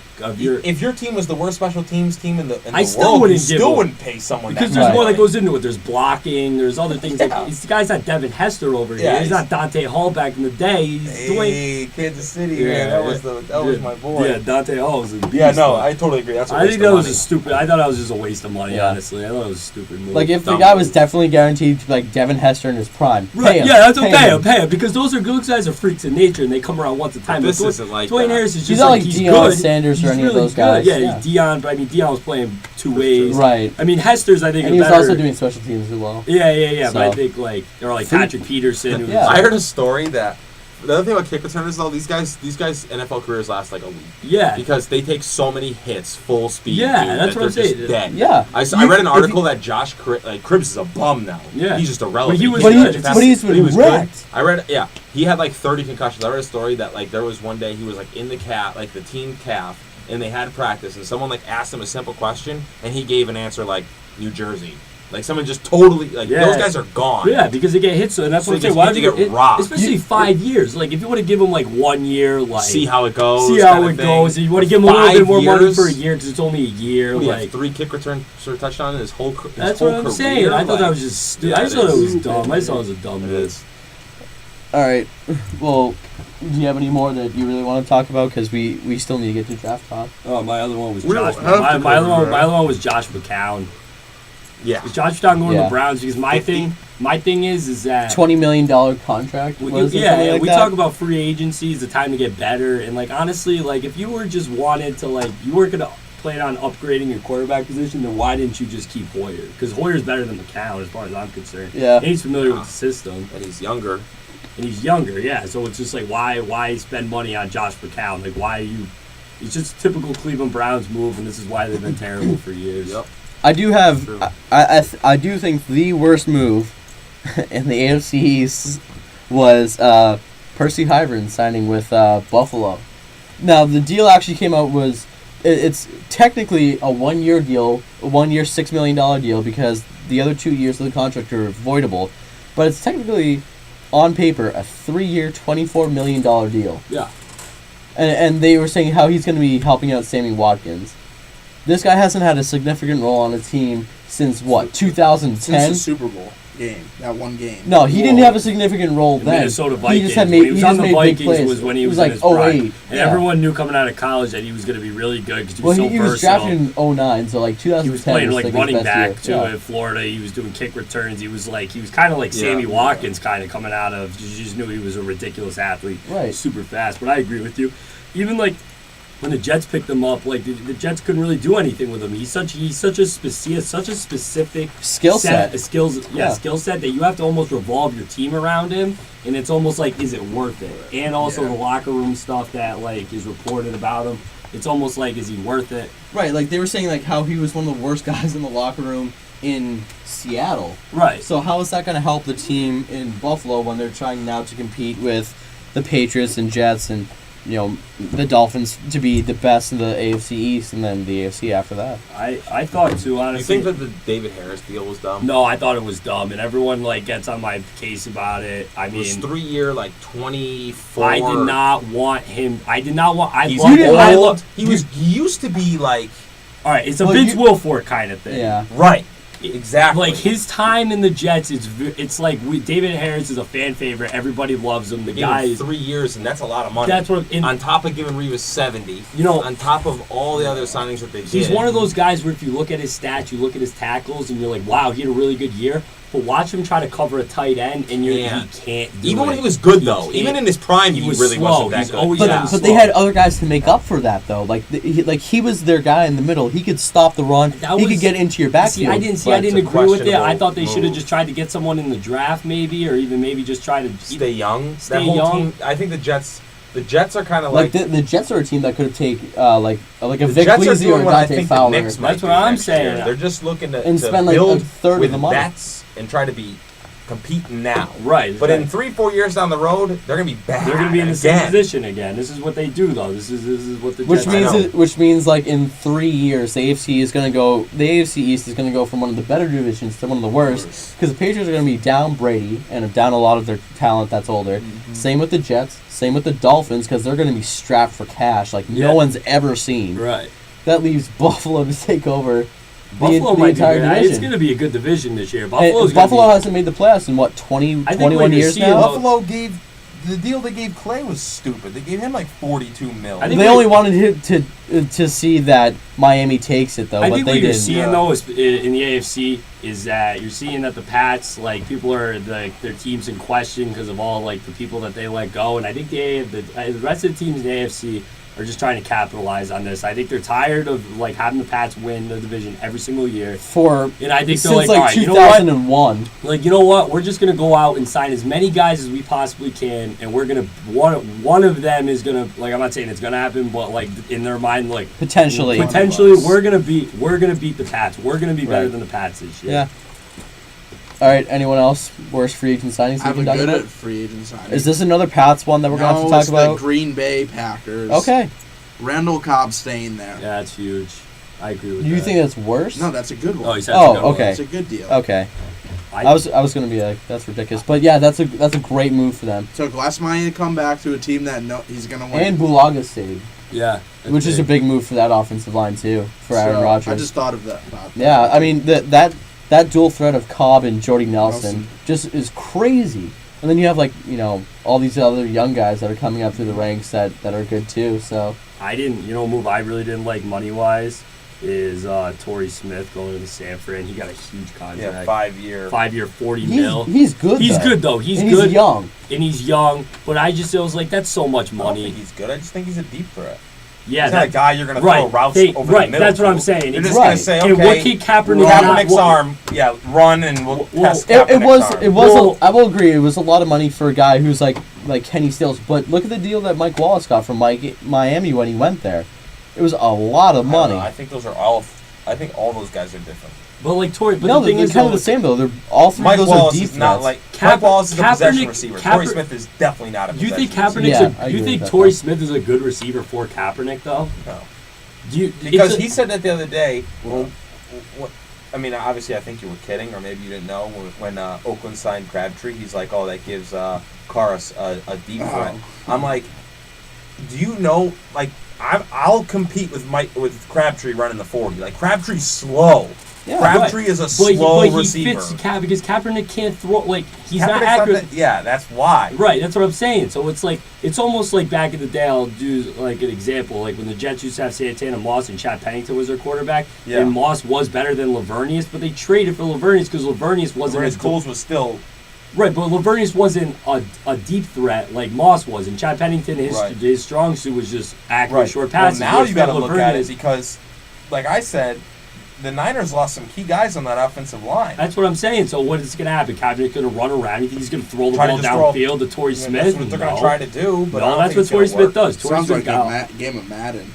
If your team was the worst special teams team in the I world, still you wouldn't give still him- wouldn't pay someone because that there's much more that money. goes into it. There's blocking. There's other things. Yeah. Like the guy's not Devin Hester over here. Yeah, He's not Dante Hall back in the day. He's Dwayne. Hey, Kansas City, Yeah, man, that yeah. was my boy. Yeah, Dante Hall was a beast. Yeah, no, man. I totally agree. That's a I waste think of that was money. a stupid. I thought that was just a waste of money. Yeah. Honestly, I thought it was a stupid move. Like if the Dumb guy was move. definitely guaranteed like Devin Hester in his prime, Right, pay him, yeah, that's what pay him. pay him because those guys are freaks in nature and they come around once a time. This But isn't like Dwayne that. Harris is just He's not like he's Deion good. Sanders or He's any of really those good. guys. Yeah, Yeah. Deion. I mean, Deion was playing two ways. Right. I mean, Hester's I think And a he was better. also doing special teams as well. Yeah. But I So- think or like Free- Patrick Peterson. Who Yeah. I heard a story that the other thing about kick returners though, these guys NFL careers last like a week Yeah. because they take so many hits full speed. Yeah, dude, that's that what I'm they're just saying. Dead. Yeah. I read an article that Josh Cribbs is a bum now. Yeah. he's just irrelevant. But he was But good. he's But he was wrecked. good. I read, he had like 30 concussions. I read a story that like there was one day he was like in the calf, like the team calf, and they had practice, and someone like asked him a simple question, and he gave an answer like New Jersey. Like someone just totally like Yeah. those guys are gone. Yeah, because they get hit, so and that's So what I'm they saying. just Why get would to you get robbed. Especially 5 years. Like if you want to give them like 1 year, like See how it goes. see how kinda it thing. goes. And you want to give them a little 5 bit more money years? for a year because it's only a year. What do you have, Like 3 kick return for a touchdown in his whole career. that's what I'm saying. I thought that was just stupid. I just thought it was dumb. I just thought it was a dumb It move. is. All right. Well, do you have any more that you really want to talk about? Because we still need to get to draft talk. Oh, my other one was We don't Josh. have My to other cover one was Josh McCown. Yeah. Josh McCown going to Yeah. the Browns because my thing is that $20 million contract. Was it yeah, something like we that? talk about free agency is the time to get better, and like honestly, like if you were just wanted to like you weren't gonna plan on upgrading your quarterback position, then why didn't you just keep Hoyer? Because Hoyer's better than McCown as far as I'm concerned. Yeah. And he's familiar with the system. And he's younger. and he's younger. Yeah, so it's just like why spend money on Josh McCown? Like why are you? It's just a typical Cleveland Browns move, and this is why they've been terrible for years. Yep. I do have I do think the worst move in the AFC East was Percy Hyvern signing with Buffalo. Now the deal actually came out was it's technically a 1-year deal, a 1-year $6 million deal because the other 2 years of the contract are voidable, but it's technically on paper a 3-year $24 million deal. Yeah. And they were saying how he's going to be helping out Sammy Watkins. This guy hasn't had a significant role on a team since what, 2010? Since the Super Bowl game, that one game. No, he didn't have a significant role The then. Minnesota Vikings. He just had when he was he on just the made big Vikings plays. was when he was like in his prime. 08. And everyone knew coming out of college that he was going to be really good because he was so he was versatile. drafted in 09, so like 2010 He was playing was like his running best back year. too Yeah. in Florida. He was doing kick returns. He was kind of like Sammy Watkins, kind of coming out of. You just knew he was a ridiculous athlete, Right. super fast. But I agree with you. Even like when the Jets picked him up, like the Jets couldn't really do anything with him. He has such a specific Skill set. skill set that you have to almost revolve your team around him. And it's almost like, is it worth it? And also the locker room stuff that like is reported about him. It's almost like, is he worth it? Right, like they were saying like how he was one of the worst guys in the locker room in Seattle. Right. So how is that going to help the team in Buffalo when they're trying now to compete with the Patriots and Jets and the Dolphins to be the best in the AFC East and then the AFC after that? I thought too, honestly. You think that the David Harris deal was dumb? No, I thought it was dumb, and everyone like gets on my case about it. I mean, It was 3-year, like 24. I did not want him. I did not want. I He's love. old. He used to be like All right, it's a Vince Wilfork kind of thing. Yeah. right. Exactly. Like his time in the Jets, it's like David Harris is a fan favorite. Everybody loves him. The Gave guy him is 3 years, and that's a lot of money. That's what on top of giving Revis 70. On top of all the other signings that they did. He's one of those guys where if you look at his stats, you look at his tackles, and you're like, wow, he had a really good year. But watch him try to cover a tight end, and he can't do Even it. when he was good, though. Even in his prime, he really slow. wasn't that He's good. always But they had other guys to make up for that though. Like he was their guy in the middle. He could stop the run. He could get into your backfield. I didn't agree with it. I thought they should have move. just tried to get someone in the draft, maybe, or even maybe just try to Stay young. Stay that whole young. Team, I think the Jets are kind of like like the Jets are a team that could have taken like a the Vic Jets are Leasy doing or what I Dante think the Fowler. Knicks might That's do what I'm next saying. year. They're just looking to spend like build a third with of the money. vets and try to be competing now. Right. But in 3-4 years down the road, they're gonna be bad. They're going to be in the same again. position again. This is what they do, though. This is what the Jets Which means like in 3 years, the AFC East is going to go from one of the better divisions to one of the worst because the Patriots are going to be down Brady and down a lot of their talent that's older. Mm-hmm. Same with the Jets. Same with the Dolphins because they're going to be strapped for cash like no one's ever seen. Right. That leaves Buffalo to take over. Buffalo the might entire be division. It's going to be a good division this year. Buffalo hasn't made the playoffs in what 21 years now. Buffalo gave the deal they gave Clay was stupid. They gave him like $42 million. They only wanted to see that Miami takes it though, I but think they what you're didn't. seeing though is in the AFC is that you're seeing that the Pats people are their teams in question because of all like the people that they let go, and I think the rest of the teams in the AFC are just trying to capitalize on this. I think they're tired of like having the Pats win the division every single year. And I think since they're like, 2001. You know what? We're just gonna go out and sign as many guys as we possibly can, and we're gonna one of them is gonna like I'm not saying it's gonna happen, but like in their mind like potentially we're gonna beat the Pats. We're gonna be better than the Pats this year. Yeah. All right. Anyone else? Worst free agent signings? I'm good at free agent signings. Is this another Pats one that we're gonna have to talk about? The Green Bay Packers. Okay. Randall Cobb staying there. Yeah, that's huge. I agree with that. Do you think that's worse? No, that's a good one. Oh, he said it's a good one. Okay. It's a good deal. Okay. I was gonna be like that's ridiculous, but yeah, that's a great move for them. Took less money to come back to a team that he's gonna win. And Bulaga stayed. Yeah. Which is a big move for that offensive line too, for Aaron Rodgers. I just thought of that. Yeah, I mean that dual threat of Cobb and Jordy Nelson just is crazy. And then you have all these other young guys that are coming up through the ranks that are good too. So I didn't, move I really didn't like money wise is Torrey Smith going to the Sanford, and he got a huge contract. Yeah, 5 year. 5 year, $40 million. He's good. He's good though. He's good. He's young. And he's young, but I was like, that's so much money. I don't think he's good. I just think he's a deep threat. Yeah, He's not a guy you're going to throw routes over the middle. That's what I'm saying. You're just going to say, okay, and what can Kaepernick's arm, run, and we'll test Kaepernick's arm. It was. I will agree. It was a lot of money for a guy who's like Kenny Stills. But look at the deal that Mike Wallace got from Miami when he went there. It was a lot of money. I think those are all. I think all those guys are different. But like Torrey, but the thing is kind of the same though. They're all three Mike of those Wallace are deep is not threats. like Mike Wallace is a possession receiver. Torrey Smith is definitely not a possession receiver. Do you think Torrey Smith is a good receiver for Kaepernick though? No. Because he said that the other day. Well, I mean, obviously, I think you were kidding, or maybe you didn't know when Oakland signed Crabtree. He's like, "Oh, that gives Carr a deep threat." I'm like, do you know? Like, I'll compete with Crabtree running the 40. Like, Crabtree's slow. Yeah, Crabtree is a slow receiver. He fits because Kaepernick can't throw. Like, he's Kaepernick's not accurate. That's why. Right, that's what I'm saying. So it's almost like back in the day. I'll do like an example, like when the Jets used to have Santana Moss and Chad Pennington was their quarterback, and Moss was better than Lavernius, but they traded for Lavernius because Lavernius wasn't as Coles was still. Right, but Lavernius wasn't a deep threat like Moss was, and Chad Pennington, his strong suit was just accurate short passes. Well, now you got to look at it because, like I said, the Niners lost some key guys on that offensive line. That's what I'm saying. So what is going to happen? Kaepernick's going to run around. You think he's going to throw the ball downfield to Torrey Smith? That's what they're going to try to do. But no, that's what Torrey Smith does. Sounds like a game of Madden.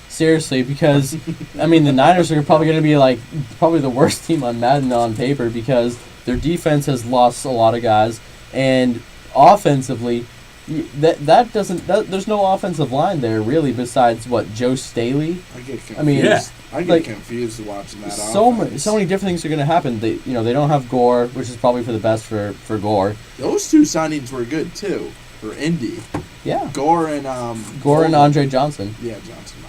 Seriously, because I mean the Niners are probably going to be like probably the worst team on Madden on paper because their defense has lost a lot of guys, and offensively, there's no offensive line there really besides what Joe Staley. I get confused. I get confused watching that. So many different things are going to happen. They don't have Gore, which is probably for the best for Gore. Those two signings were good too for Indy. Yeah, Gore and Andre Johnson. Yeah, Johnson.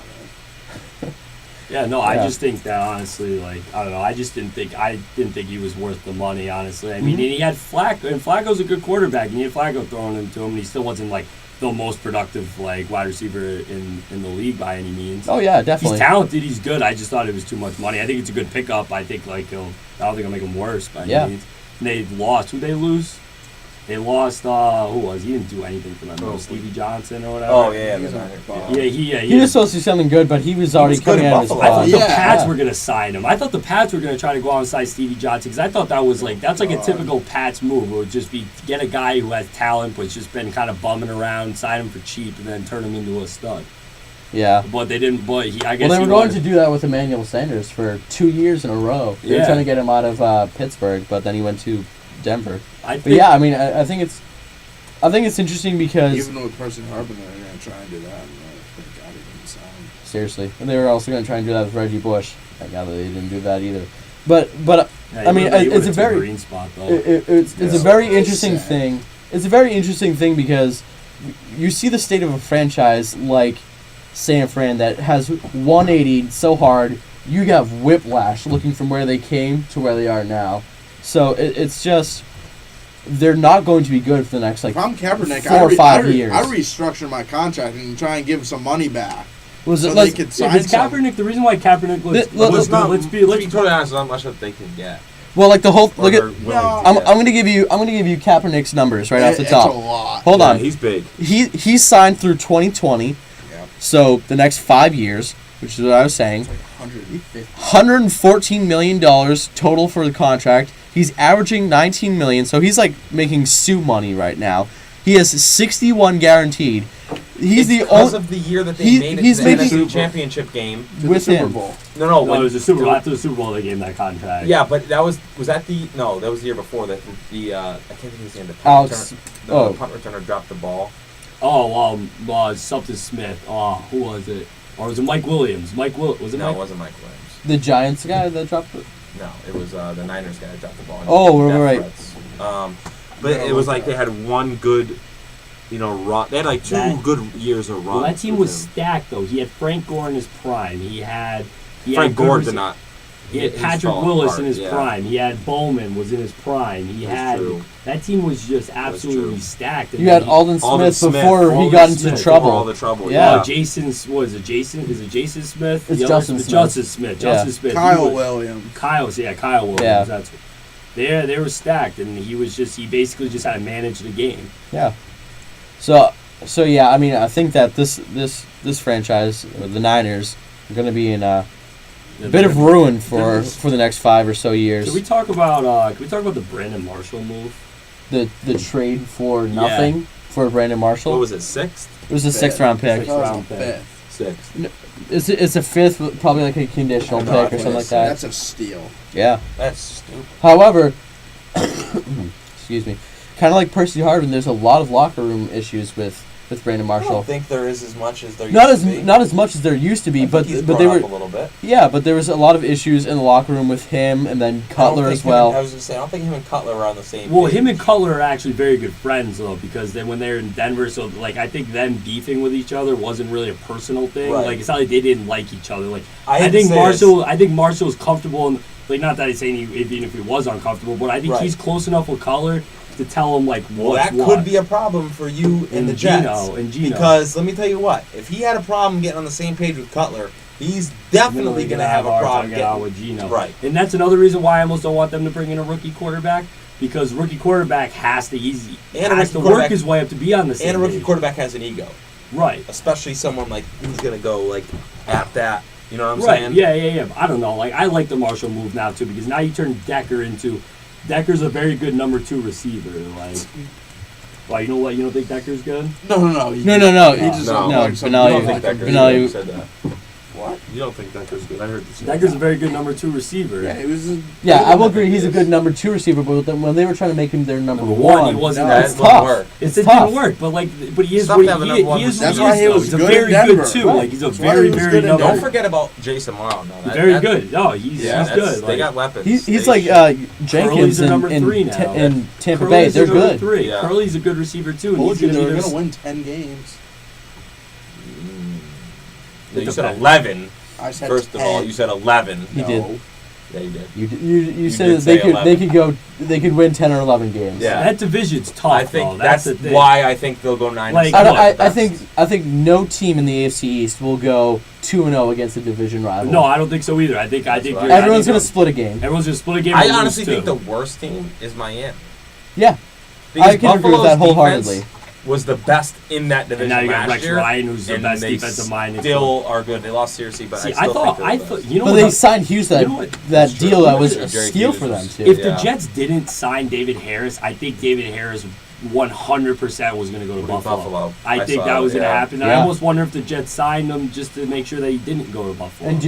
Yeah, no, I just think that honestly, like I don't know, I didn't think he was worth the money. Honestly, I mean, and he had Flacco, and Flacco's a good quarterback, and he had Flacco throwing him to him, and he still wasn't like the most productive like wide receiver in the league by any means. Oh yeah, definitely. He's talented, he's good. I just thought it was too much money. I think it's a good pickup. I think I don't think it'll make him worse by any means. And they lost. Who'd they lose? They lost. Who was he? Didn't do anything for them. Stevie Johnson or whatever. Oh yeah, he was supposed to do something good, but he was already coming out of his I thought the Pats were gonna sign him. I thought the Pats were gonna try to go out and sign Stevie Johnson because I thought that's like a typical Pats move. It would just be get a guy who has talent but's just been kind of bumming around, sign him for cheap, and then turn him into a stud. Yeah, but they didn't. But I guess they were going to do that with Emmanuel Sanders for 2 years in a row. They were trying to get him out of Pittsburgh, but then he went to Denver. I mean, I think it's interesting because even with Percy Harvin, they're going to try and do that. Thank God he didn't sign. Seriously, and they were also going to try and do that with Reggie Bush. Thank God they didn't do that either. But I mean, it's a very green spot though. It's a very interesting thing. It's a very interesting thing because you see the state of a franchise like San Fran that has 180 so hard you have whiplash looking from where they came to where they are now. So it's just they're not going to be good for the next if I'm Kaepernick, 4 or 5 years. I restructure my contract and try and give some money back. They could sign Kaepernick. The reason why Kaepernick let's be totally honest, not much that they can get. Well, like the whole look at. I'm going to give you Kaepernick's numbers right off the top. It's a lot. Hold on, he's big. He's signed through 2020. Yeah. So the next 5 years, which is what I was saying. $114 million total for the contract. He's averaging $19 million, so he's like making Sue money right now. He has 61 guaranteed. He's because of the year that they made it to the NFC Championship game with the Super Bowl. No, it was the Super Bowl. After the Super Bowl, they gave him that contract. Yeah, but that was that the that was the year before that the I can't think of his name. The punt returner dropped the ball. Something Smith. Who was it? Or was it Mike Williams? No, it wasn't Mike Williams. The Giants guy that dropped it? No, it was the Niners guy that dropped the ball. Oh, right. But it was like they had one good, run. They had like two good years of run. Well, that team was stacked though. He had Frank Gore in his prime. He had Gore did not. He had Patrick Willis in his prime. He had Bowman was in his prime. That team was just absolutely stacked. You had Aldon Smith before he got into trouble. All the trouble. Yeah. Jason Smith? Is it Jason Smith? It's Justin Smith. Justin Smith. Kyle Williams. Kyle Williams. Yeah. That's what. They were stacked, and he basically just had to manage the game. Yeah. So So yeah, I mean, I think that this franchise, or the Niners, are going to be in a bit of ruin for the next 5 or so years. Can we talk about the Brandon Marshall move? The trade for nothing for Brandon Marshall. What was it, 6th? It was a 6th-round pick. Sixth-round pick. 6th. It's a 5th, probably like a conditional No, pick or something like that. That's a steal. Yeah. That's stupid. However, excuse me, kind of like Percy Harvin, there's a lot of locker room issues with Brandon I Marshall. don't think there is as much as there Not used to be. not as much as there used to be, I but think he's they grown were up a little bit. yeah, but there was a lot of issues in the locker room with him and then Cutler as I well. was going to say, I don't think him and Cutler are on the same Well, page. him and Cutler are actually very good friends though, because then when they're in Denver, so like I think them beefing with each other wasn't really a personal thing. Right. Like it's not like they didn't like each other. Like I I hate to think say Marshall is comfortable, and like not that he's saying even if he was uncomfortable, but I think Right. he's close enough with Cutler to tell him like Well, what's that what. could be a problem for you and the Jets. And Gino. Because let me tell you what, if he had a problem getting on the same page with Cutler, he's definitely going to have a hard problem time getting out getting with Gino. right. And that's another reason why I almost don't want them to bring in a rookie quarterback, because rookie quarterback has to work quarterback- his way up to be on the same And a rookie page. quarterback has an ego, Right. especially someone like who's going to go like at that. You know what I'm Right. saying? Yeah. I don't know. Like I like the Marshall move now too, because now you turn Decker's a very good number 2 receiver. Like, why you know what? You don't think Decker's good? No. No. He just No. No, like some- Benelli- You don't think Decker's Benelli- good? You said that. What? You don't think Decker's good? I heard you say Decker's a that. very good number 2 receiver. Yeah, he was. Yeah, I will agree he's a good number 2 receiver, but when they were trying to make him their number Number 1, one, he wasn't. That it's wouldn't tough. work. It It's didn't tough. work, but he is Tough what to have a he number one is. That's what why he though. was He's a good very in good Denver. too. Right. Like he's a That's why he very was very good in number. Don't forget about Jason Morrow. No, Very good. No, he's Yeah, good. they Like, got weapons. He's They like should- Jenkins Curly's a number 3 in now. Tampa Bay. Curly's They're a number good. 3. Yeah. Curly's a good receiver too. And Told he's you gonna they be were their going to win 10 games. No, you said depends. 11. I said First 10. of all, you said 11. He No. did. Yeah, you did. You said did that say they could win 10 or 11 games. Yeah. That division's tough. I think though. that's the thing. why I think they'll go 9. Like, I think no team in the AFC East will go 2-0 against a division rival. No, I don't think so either. I think right. you're- Everyone's I going think to split a game. Everyone's gonna split a game. I and lose honestly think two. the worst team is Miami. Yeah, Because I can agree with Buffalo's that wholeheartedly. defense was the best in that And division now you got last Rex year. Ryan, who's the and best they defensive mind. Still are good. They lost Searcy, but See, I still thought, think they're the best. you know But what? they signed Hughes you know what? that That's deal true. that was Jerry a Hughes steal for them was- too. If Yeah. the Jets didn't sign David Harris, I think David Harris 100% was going to go to Would be Buffalo. Buffalo. I think saw that was going to yeah. happen. I Yeah. almost wonder if the Jets signed him just to make sure that he didn't go to Buffalo. And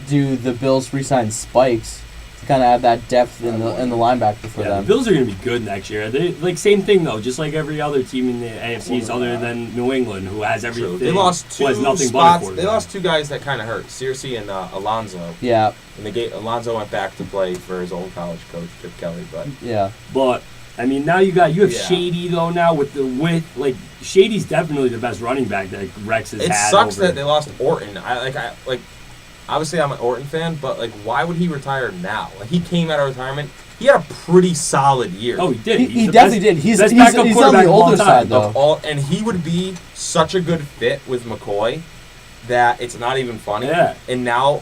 do the Bills re-sign Spikes to kind of have that depth in the linebacker for yeah, the them? Bills are going to be good next year. They like same thing though, just like every other team in the AFC, other than New England, who has True. everything. They lost who has two nothing but a spots. They quarterback. lost 2 guys that kind of hurt, Searcy and Alonzo. Yeah, And Alonzo went back to play for his old college coach, Chip Kelly. But yeah. But I mean, now you have Yeah. Shady though now with like Shady's definitely the best running back that Rex has it had. sucks over that they lost Orton. Obviously I'm an Orton fan, but like, why would he retire now? Like, he came out of retirement. He had a pretty solid year. Oh, he did. He definitely did. He's best he's backup on quarterback the of all older time. side though. And he would be such a good fit with McCoy that it's not even funny. Yeah. And now,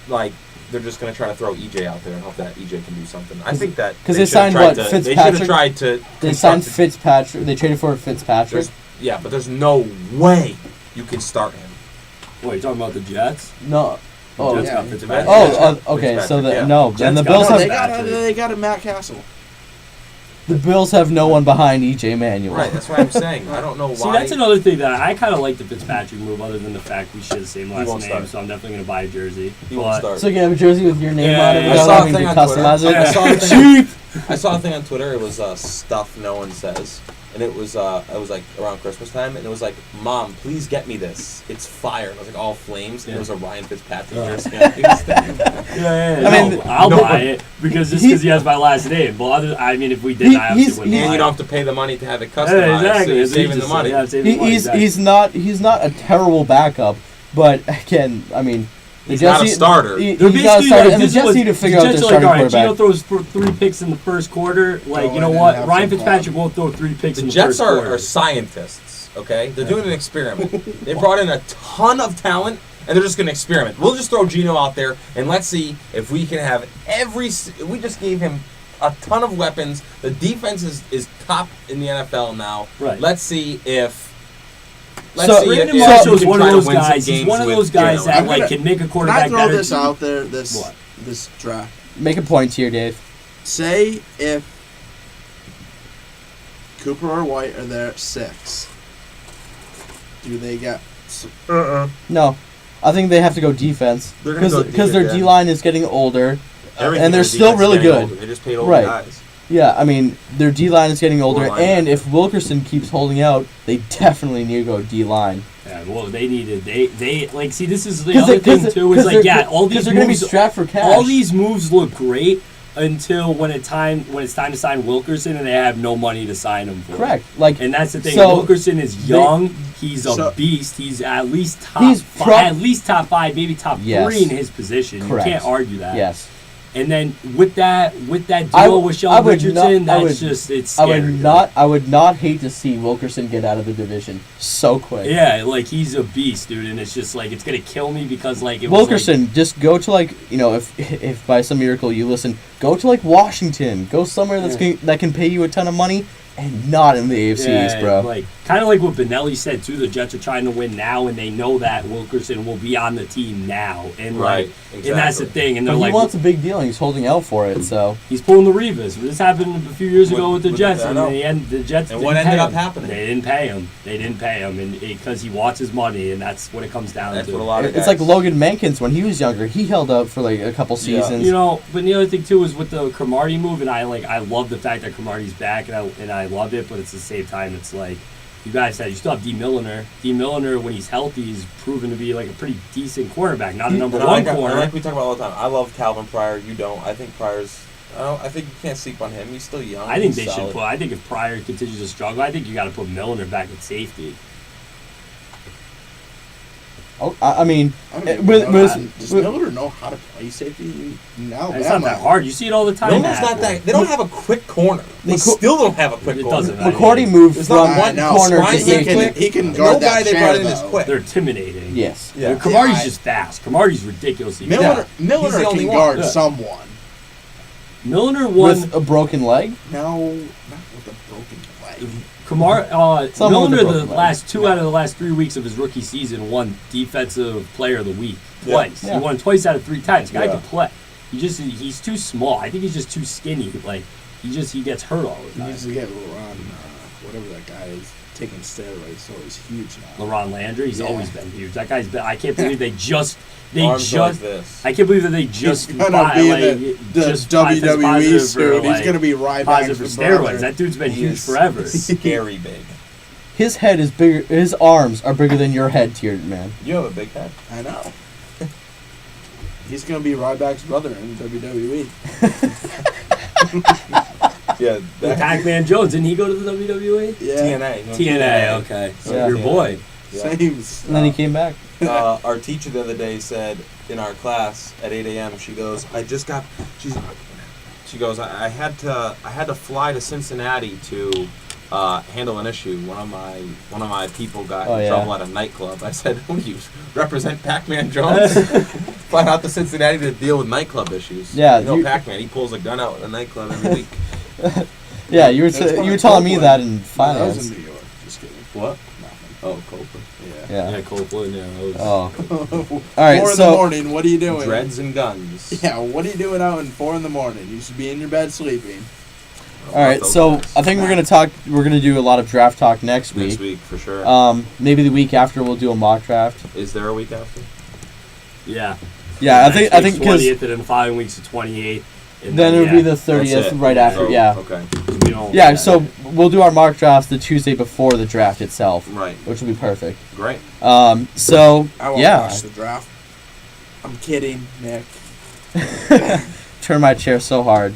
like, they're just going to try to throw EJ out there and hope that EJ can do something. I think that 'cause they should have signed, tried what, to- They should Fitzpatrick? have tried to. They signed construct- Fitzpatrick. They traded for Fitzpatrick. but there's no way you can start him. What, you talking about the Jets? No. Oh, Jets yeah. got Fitzpatrick. okay. So Fitzpatrick, yeah. no, then the Jets Bills got have they got a Matt Castle. the Bills have no one behind EJ Manuel. Right, that's what I'm saying. I don't know why. See, that's another thing that I kind of like the Fitzpatrick move, other than the fact we share the same last won't name, start. so I'm definitely going to buy a jersey. He won't start. So you can have a jersey with your name Yeah, on it yeah, without I saw a having thing to on Twitter. customize it. I saw a thing. I saw a thing on Twitter. It was stuff no one says, and it was like around Christmas time, and it was like, "Mom, please get me this. It's fire." And it was like all flames, and it was a Ryan Fitzpatrick jersey. Yeah. I mean, I'll buy it because he has my last name. But if we did, I he's- obviously wouldn't And buy you it. don't have to pay the money to have it customized. Yeah, So exactly. you're It's saving the just- money. Yeah, saving the money. Exactly. He's not a terrible backup, but again, the He's not a Jets starter. He's They're not a basically starter, like, and the this Jets was- need to figure out their Jets are starting like, all right, quarterback. Gino throws for 3 picks in the first quarter. Like, Oh, you know and then what? have Ryan some Fitzpatrick won't throw 3 picks The in the Jets first quarter. are scientists, okay? They're doing an experiment. They brought in a ton of talent, and they're just going to experiment. We'll just throw Gino out there, and let's see if we can have we just gave him a ton of weapons. The defense is top in the NFL now. Right. Let's see if let's So- see. Brandon if Marshall's you can one of try to those win some guys. He's games one of with those guys Jalen. that I'm like gonna- can make a Can I quarterback throw better. this out there? What? This draft. Make a point here, Dave. Say if Cooper or White are there at 6, do they get? No, I think they have to go defense They're gonna go because their D, yeah. D line is getting older, Everything and they're in the still defense really is getting good. older. They just paid older Right. guys. Yeah, I mean their D line is getting older, Or and linebacker. if Wilkerson keeps holding out, they definitely need to go D line. Yeah, well, they like see this is the 'Cause other they- 'cause thing too is they're- like yeah, all these they're gonna be moves, strapped for cash. all these moves look great until when it's time to sign Wilkerson and they have no money to sign him for. Correct. Like, And that's the thing. So, Wilkerson is young. He's a so- beast. He's at least He's at least top 5, maybe top Yes. 3 in his position. Correct. You can't argue that. yes, And then with that I deal would- with I Sheldon would Richardson, not- I that's would- just it's I scary. would not hate to see Wilkerson get out of the division so quick. Yeah, like he's a beast, dude, and it's just like it's gonna kill me because like it was Wilkerson, just go to like if by some miracle you listen, go to like Washington, go somewhere that can pay you a ton of money, and not in the AFC East, bro. Like kind of like what Benelli said too. The Jets are trying to win now, and they know that Wilkerson will be on the team now, and Right, like, and that's the exactly. thing. And But they're he like, wants a big deal, and he's holding out for it. So he's pulling the Revis. This happened a few years ago with the With- Jets, I and know. the Jets. And didn't what pay ended up him. happening? They didn't pay him, and because he wants his money, and that's what it comes down That's to. what a lot of it's guys. like Logan Mankins when he was younger. He held out for like a couple Yeah. seasons. You know, but the other thing too is with the Cromartie move, and I love the fact that Cromartie's back, and I love it, but it's the same time it's like you guys said you still have D. Milliner. D. Milliner when he's healthy is proven to be like a pretty decent cornerback, not a number And one like corner. we talk about all the time. I love Calvin Pryor. You don't. I think Pryor's. I think you can't sleep on him. He's still young. I think He's they should solid. put. I think if Pryor continues to struggle, I think you got to put Milliner back at safety. Oh, I mean, I don't even with- know. with- Does with- Miller know how to play safety in Alabama? It's not that hard. You see it all the time. Milner's not that. They don't have a quick corner. They McCoy- still don't have a quick It corner. doesn't matter. McCourty moved There's from not one corner to Ryan safety. quick. He can No guard guy that they chair, brought in is though. quick. They're intimidating. Yes. Yeah. Cromartie's Yeah, just fast. Cromartie's ridiculously Miller, fast. He's Miller the only can one. guard Yeah. someone. Milliner won. With a broken leg. No, not with a broken leg. Someone with Milliner a broken the leg. last 2 out of the last 3 weeks of his rookie season won Defensive Player of the Week twice. Yeah. He won twice out of 3 times. Guy Yeah. can play. He's too small. I think he's just too skinny. Like he gets hurt all the He time. needs to get Laron, whatever that guy is, taking steroids, so he's huge now. LaRon Landry, he's Yeah. always been huge. That guy's been. I can't believe they just. Arms like this. I can't believe that they just He's gonna be in the just tested WWE positive for, suit. He's like, gonna be right positive back for to steroids. brother. That dude's been He huge is- forever. Scary big. His head is bigger. His arms are bigger than your head, tiered man. You have a big head. I know. He's gonna be Ryback's brother in WWE. Yeah. With Pac-Man Jones, didn't he go to the WWE? Yeah. TNA. TNA, okay. So Yeah. your boy. Yeah. Same. And then he came back. Our teacher the other day said in our class at 8 a.m. She goes, She goes, I had to fly to Cincinnati to handle an issue. One of my people got in trouble at a nightclub. I said, "Who do you represent, Pac-Man Jones?" Flying out to Cincinnati to deal with nightclub issues. Yeah, you know you- Pac-Man. He pulls a gun out at a nightclub every week. Yeah, you were That's you were fine. telling me Copeland. that in No, that finance. was in New York. Just kidding. What? Nothing. Oh, Copeland. Yeah. Yeah. Copeland, yeah. That was, Oh. All right. 4 in the So morning. What are you doing? Dreads and guns. Yeah. What are you doing out in 4 in the morning? You should be in your bed sleeping. all right. So I think we're gonna talk. We're gonna do a lot of draft talk next next week. week for sure. Maybe the week after we'll do a mock draft. Is there a week after? yeah. Yeah, I Next think week's because 20th, and then the following week's the 28th. And then it would be the That's 30th it. right after. Oh, Yeah. Okay. We don't- Yeah. So we'll do our mock drafts the Tuesday before the draft itself, Right. which will be perfect. Great. So I won't yeah, watch the draft. I'm kidding, Nick. turn my chair so hard.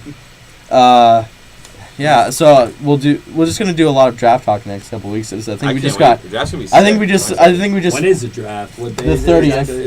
Yeah, so we're just gonna do a lot of draft talk next couple weeks. I think we can't just wait. got. The draft's gonna be I think sick. we just. Honestly. I think we just. When is the draft? What day The is it 30th. exactly?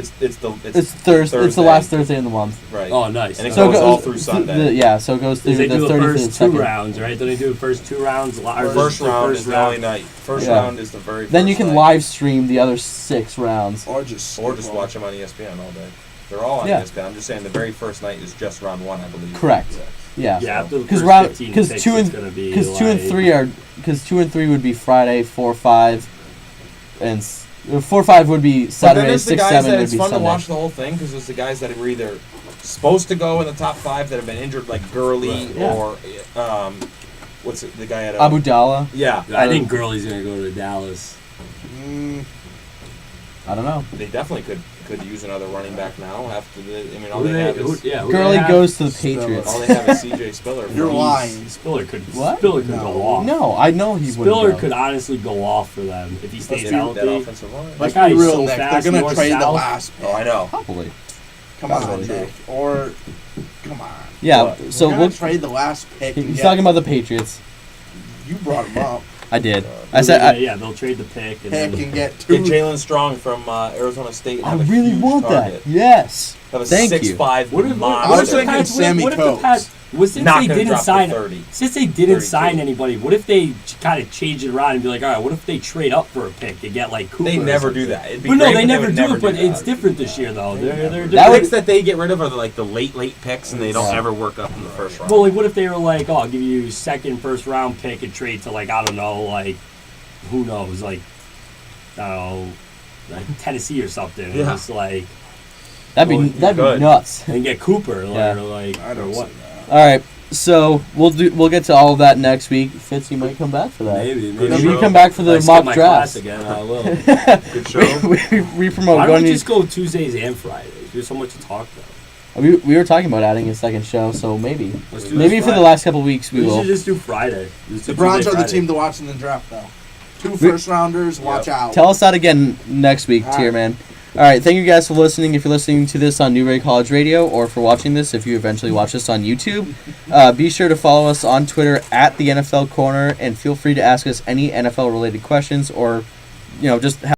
It's Thursday. It's the last Thursday in the month. Right. Oh, nice. And it So goes all through Sunday. yeah, so it goes through They the do the 30th and first the 2 second. rounds, right? Don't they do the first 2 rounds? First round is the only night. First Yeah. round is the very first Then you can night. live stream the other 6 rounds. Or just watch them on ESPN all day. They're all on Yeah. ESPN. I'm just saying the very first night is just round 1, I believe. Correct. Yeah. Yeah, after the Because first 15 picks, 2 it's gonna be and 3 like- are because 2 and 3 would be Friday 4, 5. and 4-5 would be But then Saturday. there's the 6-7 guys that would it's be fun Sunday. to watch the whole thing because it's the guys that are either supposed to go in the top 5 that have been injured, like Gurley Right. Yeah. or what's it, the guy at Abu Dalla. Yeah, I think Gurley's gonna go to Dallas. I don't know. they definitely could use another running back now after all Who they have is who Gurley they have? goes to the Spiller. Patriots. all they have is C.J. Spiller. You're lying. Spiller could What? go No. off. No, I know he wouldn't Spiller go. could honestly go off for them if he stays That healthy. offensive line. Let's That be guy's real, so Nick. fast They're gonna north trade the south. last pick. Oh, I know. Probably. Come That's on, really true. Nick. Or come on. Yeah. What? So We're gonna we'll. trade the last pick. and He's get- talking about the Patriots. You brought him up. I did. They're I said. gonna- yeah, they'll trade the pick. And Pick then, and get Get 2. Jalen Strong from Arizona State. And I have a really huge want target. that. Yes. Have a Thank you. 6'5" what if, monster. I was thinking Pats- Sammy what if the Coates. Pats- since Not they gonna didn't drop to sign 30. Since they didn't 32. sign anybody, what if they kind of change it around and be like, all right, what if they trade up for a pick to get like Cooper? They or never something? do that. It'd be But no, great, they never would do it. But that. it's different this year, though. They're That The different. picks that they get rid of are the late picks, and they don't ever work up in the first round. Well, like, what if they were like, oh, I'll give you second, first round pick and trade to like I don't know, like who knows, like I don't know, like Tennessee or something. Yeah. It's like That'd Well, be you could. nuts. and get Cooper, like, Yeah. or like I or don't what? see that. All right. So we'll get to all of that next week. Fitz, you might come back for that. Maybe Maybe show. you come back for the If I skip mock my draft. class again, I will. Good show. we promote Why going don't we to just go Tuesdays and Fridays? There's so much to talk about. we were talking about adding a second show, so maybe Let's do maybe this for the Friday. last couple weeks we We will. should just do Friday. Just The do Browns Tuesday, are the Friday. team to watch in the draft, though. 2 first-rounders. Watch out. Tell us that again next week, All Tier right. Man. All right, thank you guys for listening. If you're listening to this on Newberry College Radio, or for watching this if you eventually watch this on YouTube, be sure to follow us on Twitter at the NFL Korner, and feel free to ask us any NFL related questions, or just have